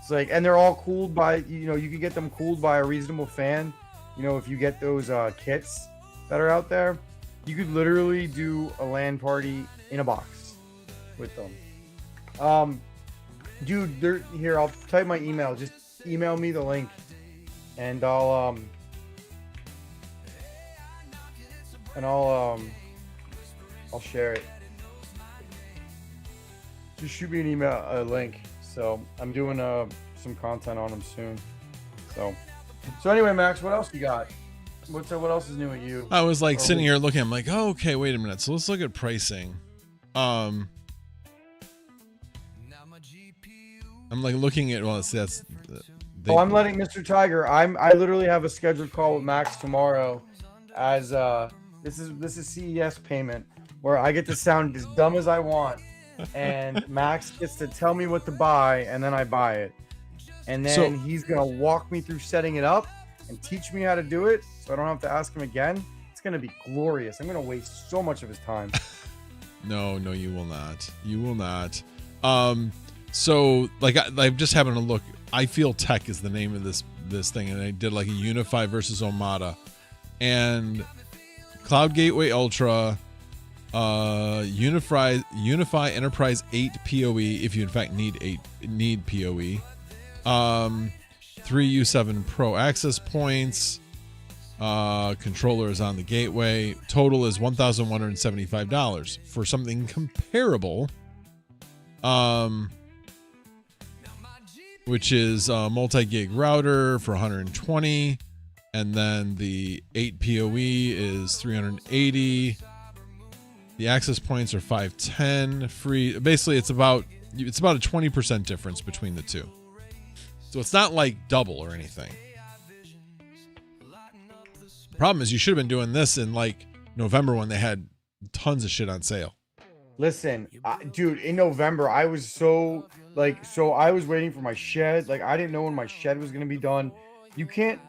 It's like, and they're all cooled by, you can get them cooled by a reasonable fan. If you get those kits that are out there, you could literally do a LAN party in a box with them. Dude, here, I'll type my email. Just email me the link, and I'll share it. Just shoot me an email, a link. So I'm doing some content on them soon. So anyway, Max, what else you got? What else is new at you? I was like sitting here looking. I'm like, oh, okay, wait a minute. So let's look at pricing. I'm like looking at I'm letting Mr. Tiger. I literally have a scheduled call with Max tomorrow, as this is CES payment, where I get to sound as dumb as I want, and Max gets to tell me what to buy, and then I buy it, and then he's gonna walk me through setting it up and teach me how to do it, so I don't have to ask him again. It's going to be glorious. I'm going to waste so much of his time. No, you will not. You will not. So like I'm just having a look. I Feel Tech is the name of this thing, and I did like a Unify versus Omada, and Cloud Gateway Ultra, Unify Enterprise 8 PoE if you in fact need PoE, 3 U7 Pro access points, controller is on the gateway. Total is $1,175 for something comparable, which is a multi-gig router for 120, and then the 8 PoE is 380. The access points are 510 free. Basically, it's about a 20% difference between the two. So it's not like double or anything. Problem is, you should have been doing this in like November when they had tons of shit on sale. Listen, dude, in November, I was so I was waiting for my shed. Like, I didn't know when my shed was going to be done. You can't,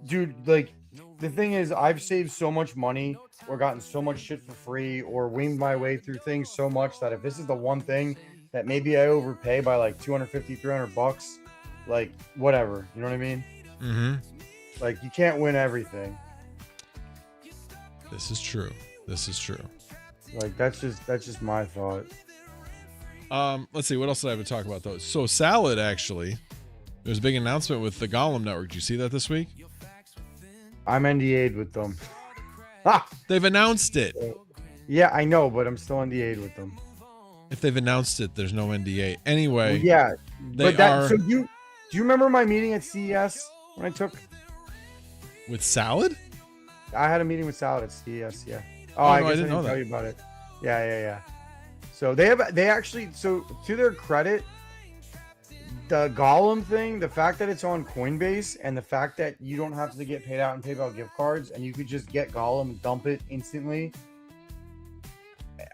dude, like, the thing is, I've saved so much money or gotten so much shit for free or winged my way through things so much that if this is the one thing that maybe I overpay by like $250, $300, like, whatever. You know what I mean? Mm-hmm. Like, you can't win everything. This is true. Like, that's just my thought. Let's see, what else did I have to talk about though? So Salad, actually, there's a big announcement with the Golem Network. Did you see that this week? I'm NDA'd with them. They've announced it. Yeah, I know, but I'm still NDA'd with them. If they've announced it, there's no NDA. Anyway, well, yeah, they but that, are. so do you remember my meeting at CES when I took? With Salad? I had a meeting with Salad at CES. Yeah. Oh, I no, guess I didn't know tell that. you about it. Yeah. So they actually, so to their credit, the Golem thing, the fact that it's on Coinbase and the fact that you don't have to get paid out in PayPal gift cards and you could just get Golem and dump it instantly.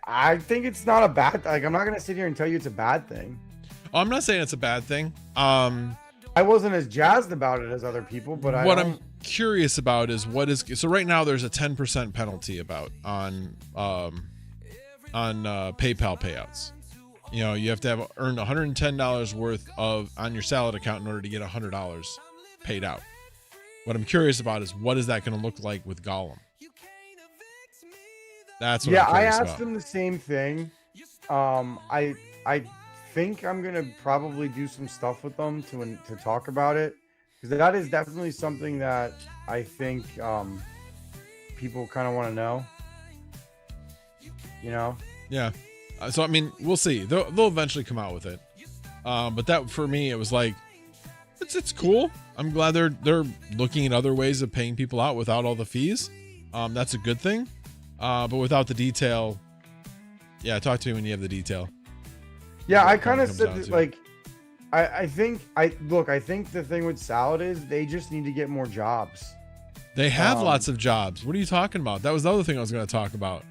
I think it's not a bad, like, I'm not going to sit here and tell you it's a bad thing. Oh, I'm not saying it's a bad thing. I wasn't as jazzed about it as other people, but I'm curious about is so right now there's a 10% penalty on PayPal payouts. You know, you have to have earned $110 worth on your Salad account in order to get $100 paid out. What I'm curious about is what is that going to look like with Golem? That's what I'm I curious asked about. them the same thing. I think I'm gonna probably do some stuff with them to talk about it, because that is definitely something that I think people kind of want to know. You know? Yeah. So I mean, we'll see. They'll eventually come out with it. But that for me, it was like, it's cool. I'm glad they're looking at other ways of paying people out without all the fees. That's a good thing. But without the detail, yeah, talk to me when you have the detail. Yeah, I kind of said that, like, I think the thing with Salad is they just need to get more jobs. They have lots of jobs. What are you talking about? That was the other thing I was going to talk about.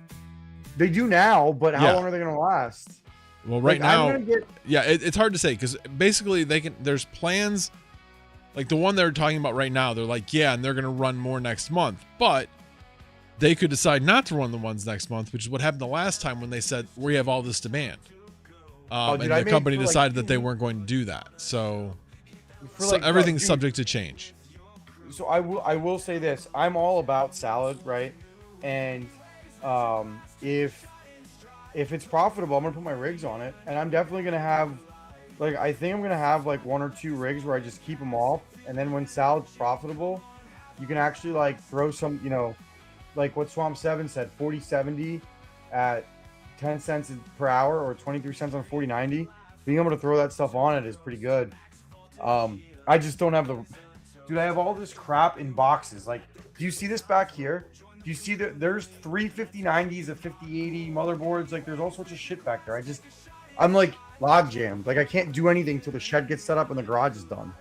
They do now, but how long are they going to last? Well, right like, now, it's hard to say because basically there's plans, like the one they're talking about right now. They're like, yeah, and they're going to run more next month, but they could decide not to run the ones next month, which is what happened the last time when they said we have all this demand. And the company decided that they weren't going to do that. So everything's subject to change. So I will say this. I'm all about Salad, right? And if it's profitable, I'm going to put my rigs on it. And I'm definitely going to have, like, I think I'm going to have like 1 or 2 rigs where I just keep them off. And then when Salad's profitable, you can actually like throw some, you know, like what Swamp 7 said, 4070 at 10 cents per hour or 23 cents on 4090. Being able to throw that stuff on it is pretty good. I just don't have dude, I have all this crap in boxes. Like, do you see this back here? Do you see that there's 3 5090s, a 5080 motherboards? Like, there's all sorts of shit back there. I'm like log jammed. Like, I can't do anything till the shed gets set up and the garage is done.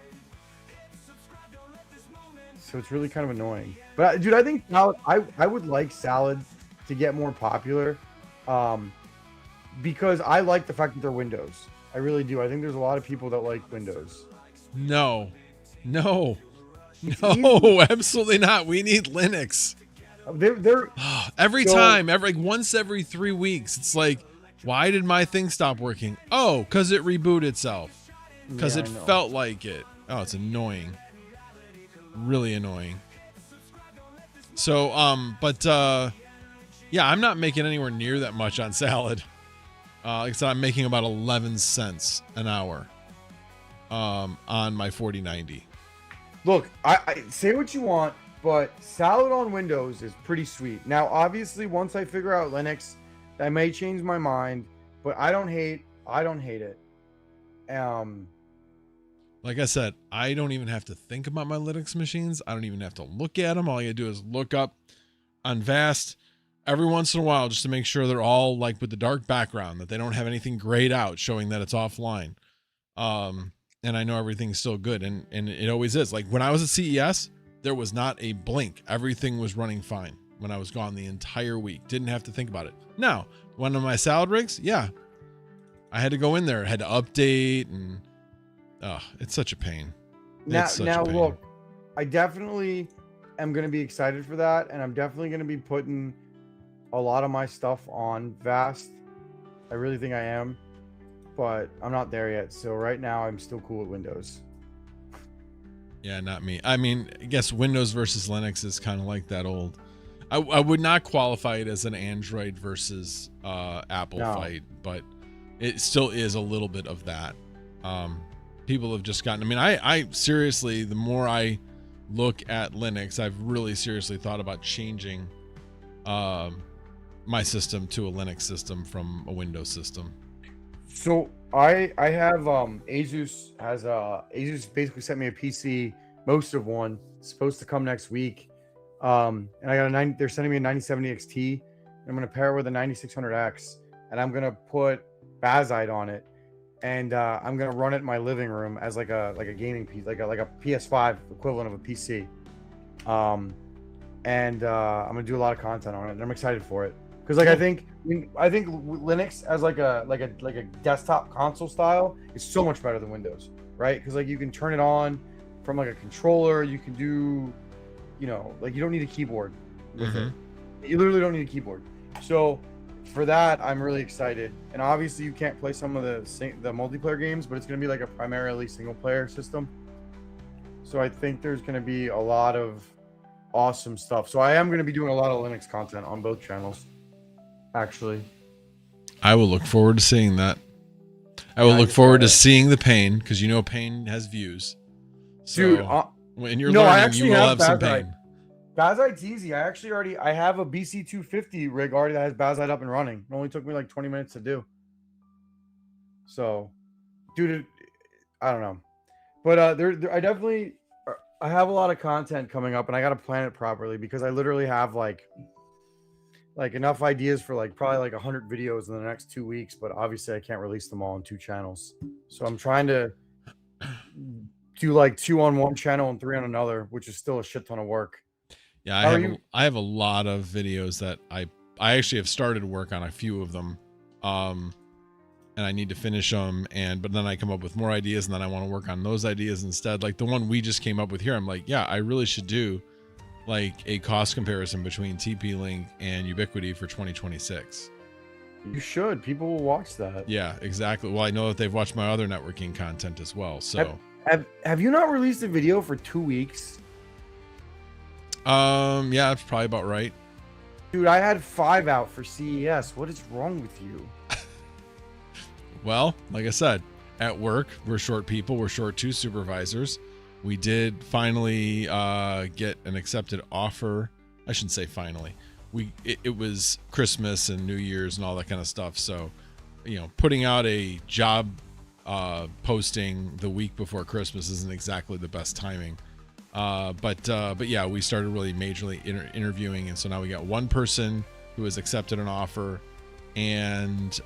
So it's really kind of annoying. But dude, I think I would like Salad to get more popular, because I like the fact that they're Windows. I really do. I think there's a lot of people that like Windows. No, absolutely not. We need Linux. They're Every So- time, like once every 3 weeks, it's like, why did my thing stop working? Oh, because it rebooted itself. Because Yeah, it I know. felt like it. Oh, it's annoying. Really annoying. So, yeah, I'm not making anywhere near that much on salad. Like I said, I'm making about 11 cents an hour on my 4090. Look, I say what you want, but salad on Windows is pretty sweet. Now, obviously, once I figure out Linux, I may change my mind, but I don't hate it. Like I said, I don't even have to think about my Linux machines. I don't even have to look at them. All I gotta do is look up on Vast every once in a while just to make sure they're all like with the dark background, that they don't have anything grayed out showing that it's offline. And I know everything's still good, and it always is. Like when I was at CES, there was not a blink. Everything was running fine when I was gone the entire week. Didn't have to think about it. Now, one of my salad rigs, yeah, I had to go in there, had to update, and it's such a pain. Now look, I definitely am going to be excited for that, and I'm definitely going to be putting a lot of my stuff on Vast. I really think I am, but I'm not there yet. So right now, I'm still cool with Windows. Yeah, not me. I mean, I guess Windows versus Linux is kind of like that old. I would not qualify it as an Android versus Apple fight, but it still is a little bit of that. People have just gotten. I mean, I seriously, the more I look at Linux, I've really seriously thought about changing my system to a Linux system from a Windows system. So I have Asus basically sent me a PC, most of one. It's supposed to come next week. And I got they're sending me a 9070 XT. And I'm gonna pair it with a 9600X, and I'm gonna put Bazite on it, and I'm gonna run it in my living room as like a gaming piece, like a PS5 equivalent of a PC. And I'm gonna do a lot of content on it, and I'm excited for it because I think Linux as like a desktop console style is so much better than Windows, right? Because like you can turn it on from like a controller, you can do, like you don't need a keyboard with it. You literally don't need a keyboard. So for that, I'm really excited. And obviously you can't play some of the multiplayer games, but it's going to be like a primarily single player system. So I think there's going to be a lot of awesome stuff. So I am going to be doing a lot of Linux content on both channels, actually. I will look forward to seeing that. I will look forward to seeing the pain, because pain has views. So Dude, when you're learning, you will have some Bazite. pain. Bazite's easy. I have a BC250 rig already that has Bazite up and running. It only took me like 20 minutes to do. So, dude, I don't know. But I have a lot of content coming up, and I got to plan it properly because I literally have like enough ideas for probably 100 videos in the next 2 weeks, but obviously I can't release them all on 2 channels. So I'm trying to do 2 on one channel and 3 on another, which is still a shit ton of work. Yeah, I have a lot of videos that I actually have started work on a few of them, and I need to finish them. But then I come up with more ideas, and then I want to work on those ideas instead. Like the one we just came up with here, I'm like, yeah, I really should do like a cost comparison between TP-Link and Ubiquiti for 2026. You should. People will watch that. Yeah, exactly. Well, I know that they've watched my other networking content as well. So have you not released a video for 2 weeks? Yeah, that's probably about right. Dude, I had 5 out for CES. What is wrong with you? Well, like I said, at work, we're short people. We're short 2 supervisors. We did finally get an accepted offer. I shouldn't say finally. It was Christmas and New Year's and all that kind of stuff. So, putting out a job posting the week before Christmas isn't exactly the best timing. But yeah, we started really majorly interviewing, and so now we got one person who has accepted an offer, and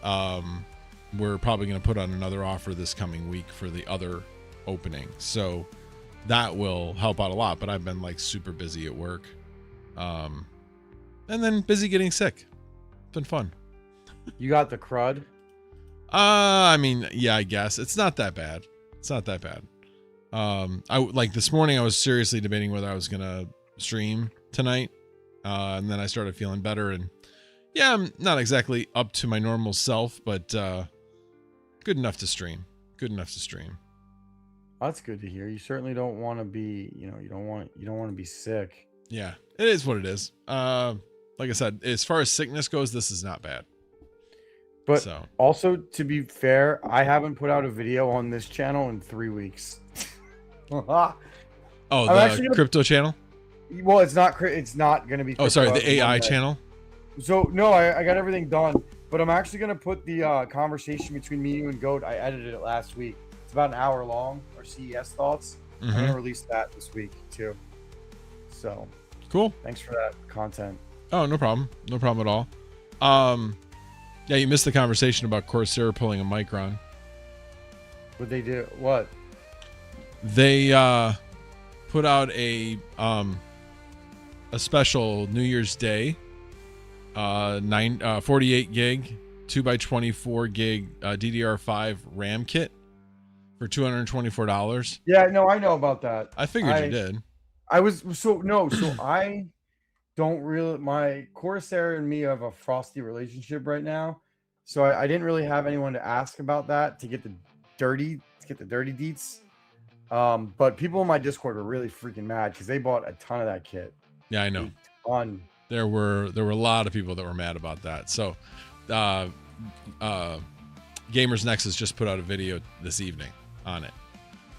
we're probably going to put on another offer this coming week for the other opening. So that will help out a lot. But I've been super busy at work, and then busy getting sick. It's been fun. You got the crud? I mean, yeah, I guess it's not that bad. It's not that bad. I this morning I was seriously debating whether I was gonna stream tonight, And then I started feeling better, and yeah, I'm not exactly up to my normal self, but good enough to stream. Good enough to stream. That's good to hear. You certainly don't want to be, you don't want to be sick. Yeah, it is what it is. Like I said, as far as sickness goes, this is not bad. But so also, to be fair, I haven't put out a video on this channel in 3 weeks. Oh, the crypto channel? Well, it's not going to be. Oh, sorry, the AI channel. So no, I got everything done, but I'm actually going to put the conversation between me, you, and Goat. I edited it last week. It's about an hour long. Our CES thoughts. I'm going to release that this week too. So cool. Thanks for that content. Oh, no problem. No problem at all. Yeah, you missed the conversation about Corsair pulling a Micron. Would they do what? They put out a special New Year's Day 48 gig 2x24 gig DDR5 RAM kit for $224. Yeah, no, I know about that. I figured you did. I don't really, my Corsair and me have a frosty relationship right now, so I didn't really have anyone to ask about that to get the dirty deets. But people in my Discord were really freaking mad because they bought a ton of that kit. Yeah, I know. There were a lot of people that were mad about that. So Gamers Nexus just put out a video this evening on it,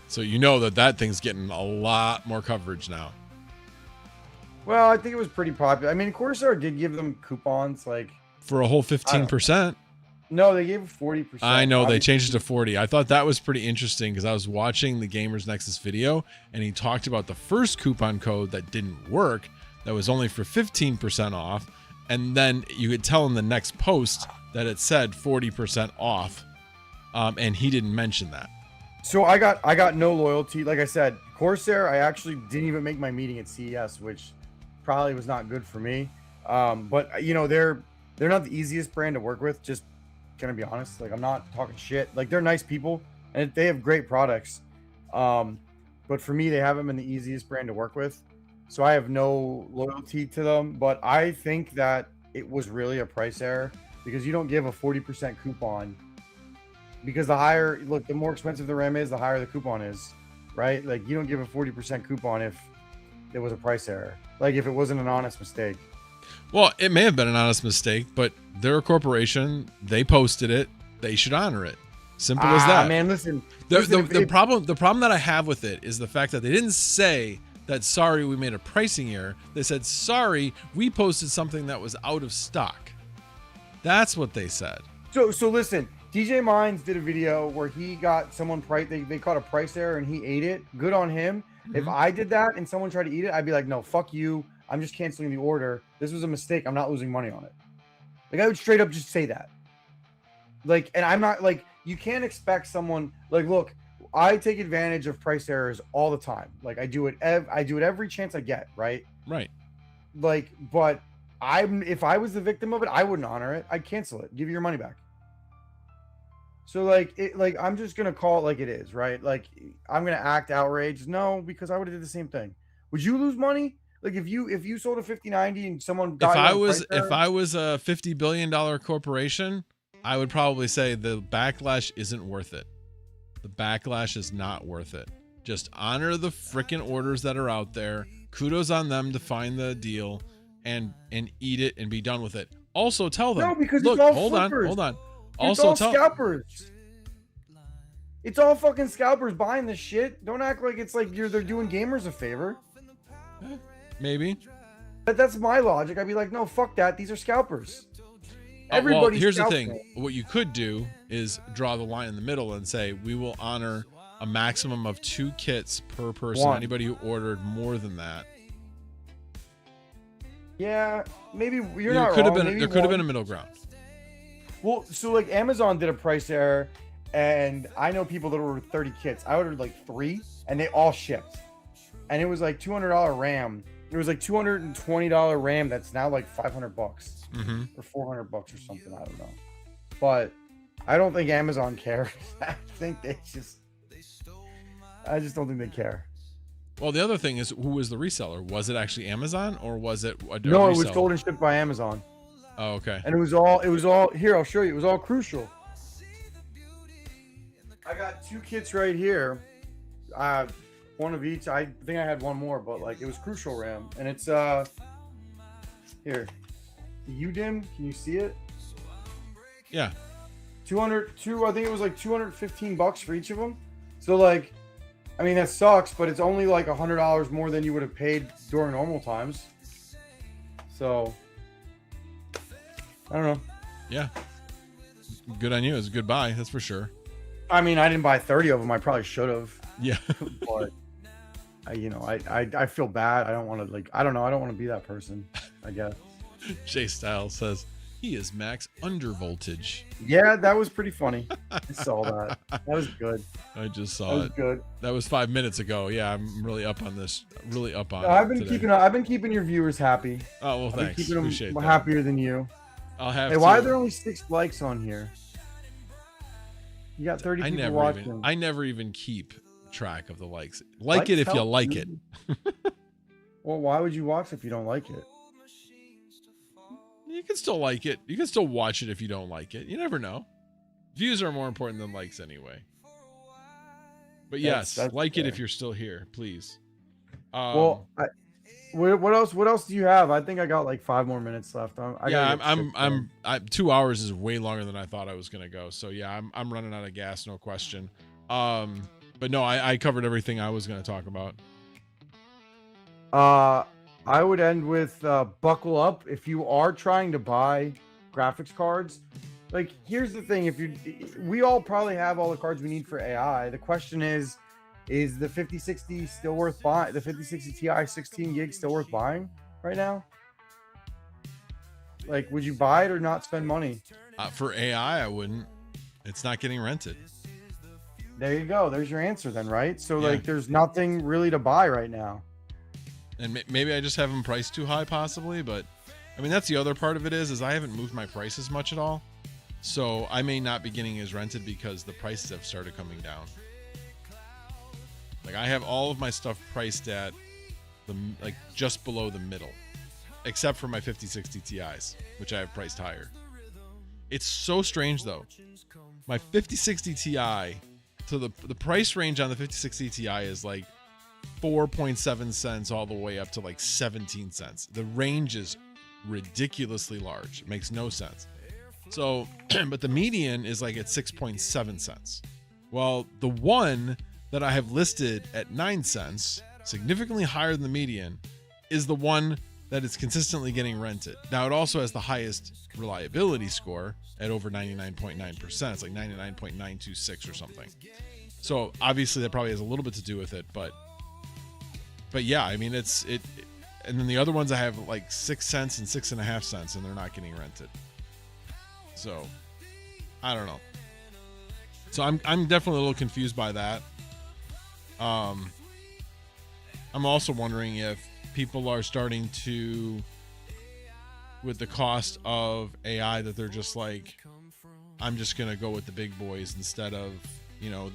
so you know that thing's getting a lot more coverage now. Well, I think it was pretty popular. I mean, Corsair did give them coupons, like for a whole 15%. No, they gave 40%. I know they changed it to 40. I thought that was pretty interesting because I was watching the Gamers Nexus video and he talked about the first coupon code that didn't work, that was only for 15% off, and then you could tell in the next post that it said 40% off, and he didn't mention that. So I got no loyalty. Like I said, Corsair, I actually didn't even make my meeting at CES, which probably was not good for me. But they're not the easiest brand to work with. Just gonna be honest. Like, I'm not talking shit. Like, they're nice people and they have great products. But for me, they haven't been the easiest brand to work with. So I have no loyalty to them. But I think that it was really a price error because you don't give a 40% coupon. Because the more expensive the RAM is, the higher the coupon is, right? Like, you don't give a 40% coupon if it was a price error. Like, if it wasn't an honest mistake. Well, it may have been an honest mistake, but they're a corporation. They posted it. They should honor it. Simple as that. Man, listen. The problem that I have with it is the fact that they didn't say that, sorry, we made a pricing error. They said, sorry, we posted something that was out of stock. That's what they said. So listen, DJ Mines did a video where he got someone they caught a price error and he ate it. Good on him. Mm-hmm. If I did that and someone tried to eat it, I'd be like, no, fuck you. I'm just canceling the order. This was a mistake. I'm not losing money on it. Like, I would straight up just say that. Like, and I'm not like, you can't expect someone like, look, I take advantage of price errors all the time. Like, I do it every chance I get. Right. Like, but if I was the victim of it, I wouldn't honor it. I'd cancel it. Give you your money back. So I'm just going to call it like it is, right? Like, I'm going to act outraged. No, because I would have did the same thing. Would you lose money? Like, if you sold a 5090 and someone got if I was a $50 billion corporation, I would probably say the backlash isn't worth it. The backlash is not worth it. Just honor the freaking orders that are out there. Kudos on them to find the deal and eat it and be done with it. Also tell them, no, because look, it's all hold flippers. on. It's all scalpers. It's all fucking scalpers buying this shit. Don't act like it's like they're doing gamers a favor. Maybe. But that's my logic. I'd be like, no, fuck that. These are scalpers. Everybody. Here's the thing. What you could do is draw the line in the middle and say, we will honor a maximum of 2 kits per person. Anybody who ordered more than that. Yeah, maybe you're not wrong. There could have been a middle ground. Well, so like Amazon did a price error, and I know people that ordered 30 kits. I ordered like 3, and they all shipped. And it was like $200 RAM. It was like $220 RAM. That's now like $500 or $400 or something. I don't know. But I don't think Amazon cares. I just don't think they care. Well, the other thing is, who was the reseller? Was it actually Amazon or was it a No, it was reseller? sold and shipped by Amazon. Oh, okay. And it was all here. I'll show you. It was all Crucial. I got 2 kits right here. One of each. I think I had one more, but like it was Crucial RAM, and it's here. The UDIM. Can you see it? Yeah. 202. I think it was like $215 for each of them. So like, I mean that sucks, but it's only like $100 more than you would have paid during normal times. So I don't know. Yeah. Good on you. It's a good buy. That's for sure. I mean, I didn't buy 30 of them. I probably should have. Yeah. But I feel bad. I don't want to like. I don't know. I don't want to be that person, I guess. Jay Styles says he is max under voltage. Yeah, that was pretty funny. I saw that. That was good. I just That saw was it. good. That was 5 minutes ago. Yeah, I'm really up on this. Really up on. No, it I've been keeping your viewers happy. Oh well, I've been thanks. keeping them Appreciate that. happier than you. I'll have. Hey, why are there only 6 likes on here? You got 30 people watching. I never even keep track of the likes. Like it if you like it. Well, why would you watch if you don't like it? You can still like it. You can still watch it if you don't like it. You never know. Views are more important than likes anyway. But yes, like it if you're still here, please. Well, what else? What else do you have? I think I got like 5 more minutes left. I'm 2 hours is way longer than I thought I was gonna go. So yeah, I'm running out of gas, no question. But no, I covered everything I was gonna talk about. I would end with buckle up if you are trying to buy graphics cards. Like, here's the thing: we all probably have all the cards we need for AI. The question is the 5060 still worth buying? The 5060 Ti 16 gig still worth buying right now? Like, would you buy it or not spend money? For AI, I wouldn't. It's not getting rented. There you go. There's your answer then, right? So Yeah. like, there's nothing really to buy right now. And maybe I just have them priced too high, possibly. But I mean, that's the other part of it is I haven't moved my prices much at all. So I may not be getting as rented because the prices have started coming down. Like, I have all of my stuff priced at just below the middle, except for my 5060 Ti's, which I have priced higher. It's so strange though. My 5060 Ti, so the price range on the 5060 Ti is like 4.7 cents all the way up to like 17 cents. The range is ridiculously large. It makes no sense. So, but the median is like at 6.7 cents. Well, the one that I have listed at 9 cents, significantly higher than the median, is the one that is consistently getting rented. Now, it also has the highest reliability score at over 99.9%. It's like 99.926 or something. So obviously that probably has a little bit to do with it, but yeah, I mean, and then the other ones I have like 6 cents and 6.5 cents, and they're not getting rented. So I don't know. So I'm definitely a little confused by that. I'm also wondering if people are starting to, with the cost of AI, that they're just like, I'm just gonna go with the big boys instead of, you know,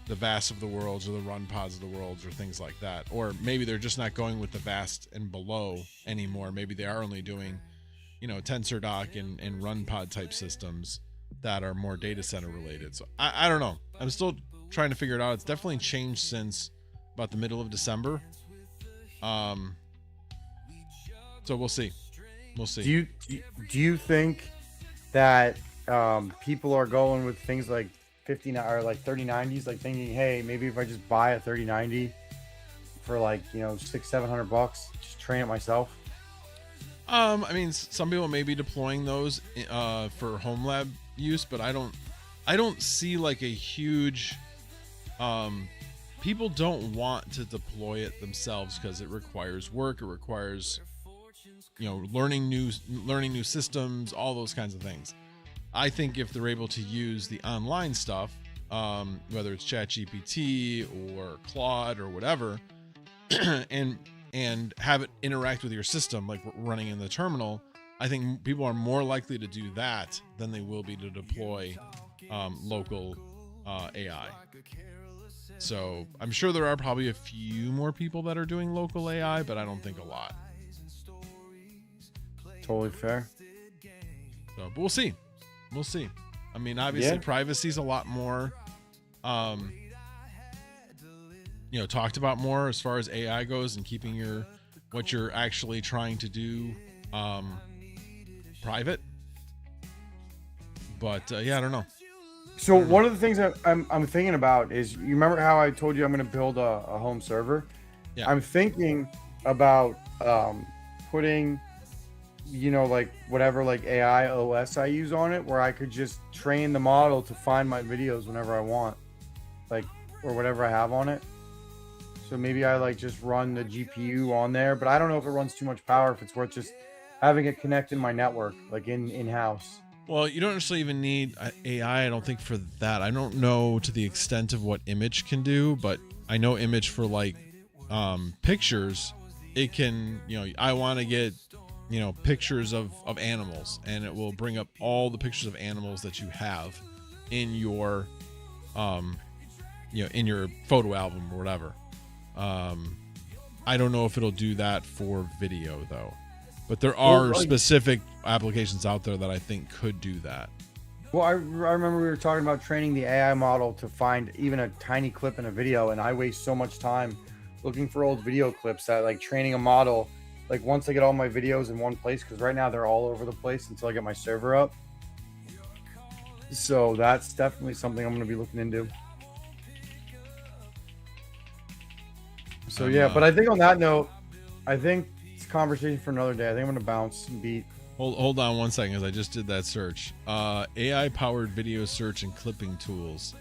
the vast of the worlds or the run pods of the worlds or things like that. Or maybe they're just not going with the vast and below anymore. Maybe they are only doing, you know, tensor dock and run pod type systems that are more data center related. So I don't know. I'm still trying to figure it out. It's definitely changed since about the middle of December. So we'll see. We'll see. Do you think that people are going with things like 59 or like 3090s, like thinking, hey, maybe if I just buy a 3090 for like, you know, $600-700, just train it myself? I mean, some people may be deploying those for home lab use, but I don't see like a huge people don't want to deploy it themselves because it requires work. It requires, you know, learning new systems, all those kinds of things. I think if they're able to use the online stuff, whether it's ChatGPT or Claude or whatever, and have it interact with your system like running in the terminal, I think people are more likely to do that than they will be to deploy local AI. So I'm sure there are probably a few more people that are doing local AI, but I don't think a lot. Totally fair. So, but we'll see. We'll see. I mean, obviously, Yeah. privacy is a lot more, talked about more as far as AI goes, and keeping what you're actually trying to do private. But yeah, I don't know. So one of the things that I'm thinking about is, you remember how I told you I'm going to build a home server? Yeah. I'm thinking about putting, like whatever like AI OS I use on it, where I could just train the model to find my videos whenever I want, like, or whatever I have on it. So maybe I like just run the GPU on there, but I don't know if it runs too much power, if it's worth just having it connect in my network, like in-house. Well, you don't actually even need AI, I don't think, for that. I don't know to the extent of what image can do, but I know image for like pictures, it can, I want to get, pictures of animals, and it will bring up all the pictures of animals that you have in your, in your photo album or whatever. I don't know if it'll do that for video though. But there are specific applications out there that I think could do that. Well, I remember we were talking about training the AI model to find even a tiny clip in a video, and I waste so much time looking for old video clips that, like, training a model, like, once I get all my videos in one place, because right now they're all over the place until I get my server up. So that's definitely something I'm going to be looking into. So yeah, but I think on that note, I think it's a conversation for another day. I think I'm going to bounce and beat. Hold on 1 second, because I just did that search. AI powered video search and clipping tools.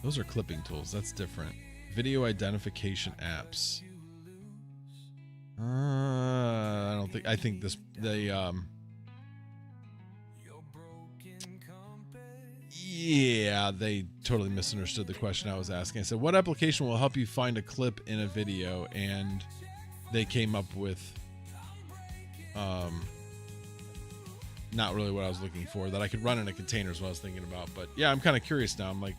Those are clipping tools. That's different. Video identification apps. I think yeah, they totally misunderstood the question I was asking. I said, what application will help you find a clip in a video? And they came up with not really what I was looking for, that I could run in a container is what I was thinking about. But yeah, I'm kind of curious now. I'm like,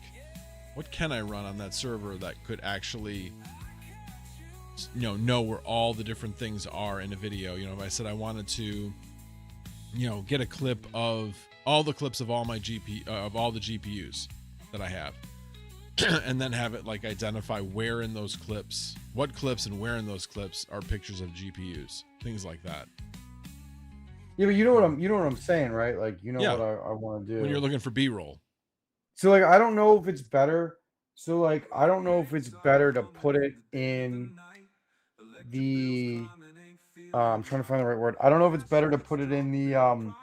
what can I run on that server that could actually know where all the different things are in a video? If I said I wanted to get a clip of all the clips of all my of all the GPUs that I have, and then have it like identify where in those clips, what clips and where in those clips are pictures of GPUs, things like that. Yeah, but you know what I'm saying, right? Like, Yeah. what I want to do When you're looking for B-roll. So, like, I don't know if it's better. So, like, I don't know if it's better to put it in the. I'm trying to find the right word. I don't know if it's better to put it in the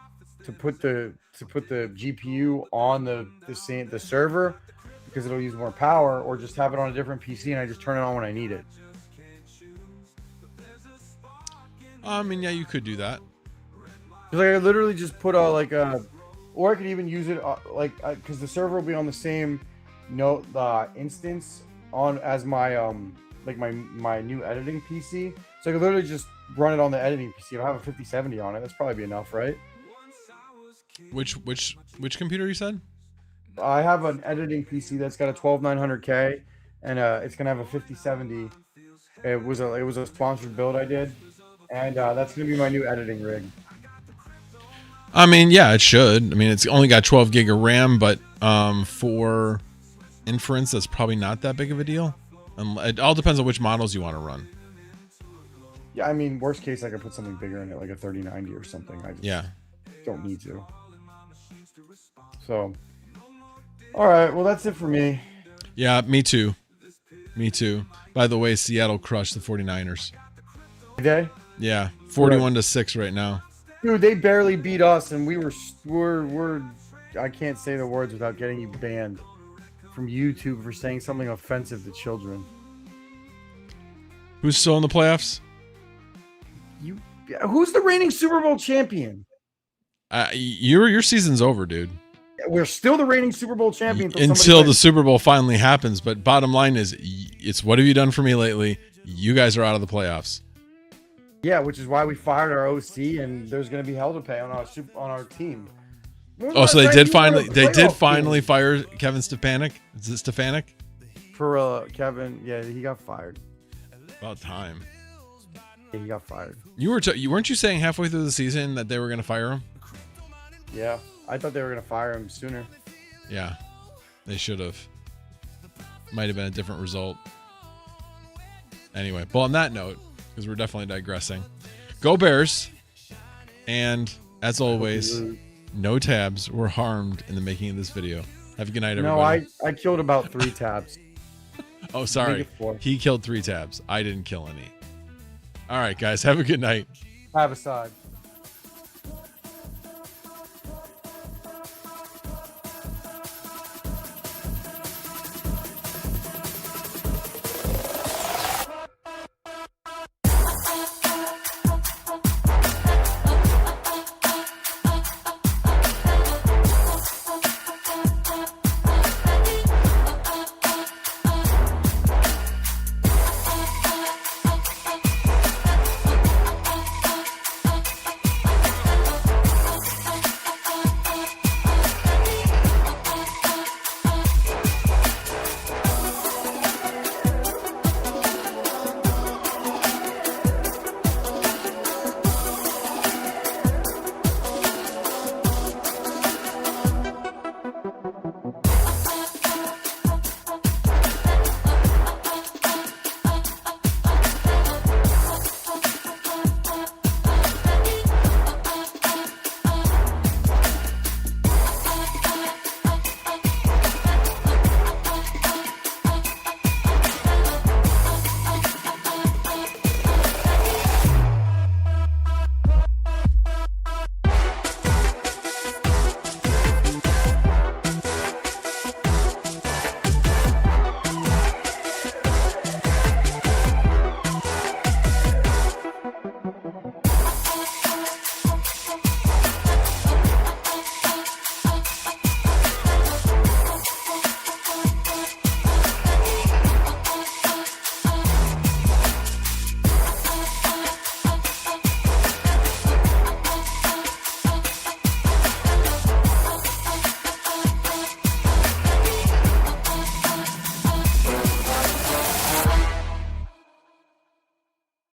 to put the GPU on the server, because it'll use more power, or just have it on a different PC and I just turn it on when I need it. I mean, yeah, you could do that. Like, I literally just put or I could even use it because the server will be on the same instance as my my new editing PC. So I could literally just run it on the editing PC. I'll have a 5070 on it. That's probably be enough, right? Which computer you said? I have an editing PC that's got a 12900K, and it's gonna have a 5070. It was a sponsored build I did, and that's gonna be my new editing rig. I mean, yeah, it should. I mean, it's only got 12 gig of RAM, but for inference, that's probably not that big of a deal. It all depends on which models you want to run. Yeah, I mean, worst case, I could put something bigger in it, like a 3090 or something. I just don't need to. So, all right, well, that's it for me. Yeah, me too. Me too. By the way, Seattle crushed the 49ers. Okay? Yeah, 41-6 right now. Dude, they barely beat us, and we're I can't say the words without getting you banned from YouTube for saying something offensive to children. Who's still in the playoffs? Who's the reigning Super Bowl champion? Your season's over, dude. We're still the reigning Super Bowl champion until the Super Bowl finally happens. But bottom line is, it's what have you done for me lately? You guys are out of the playoffs. Yeah, which is why we fired our OC, and there's going to be hell to pay on our team. Oh, so they did finally fire Kevin Stefanik. Is it Stefanik? For Kevin, yeah, he got fired. About time. Yeah, he got fired. You weren't you saying halfway through the season that they were going to fire him? Yeah, I thought they were gonna fire him sooner. Yeah, they should have. Might have been a different result. Anyway, but on that note, because we're definitely digressing, go Bears! And as always, no tabs were harmed in the making of this video. Have a good night, everybody. No, I killed about 3 tabs. Oh, sorry. He killed 3 tabs. I didn't kill any. All right, guys. Have a good night. Have a side.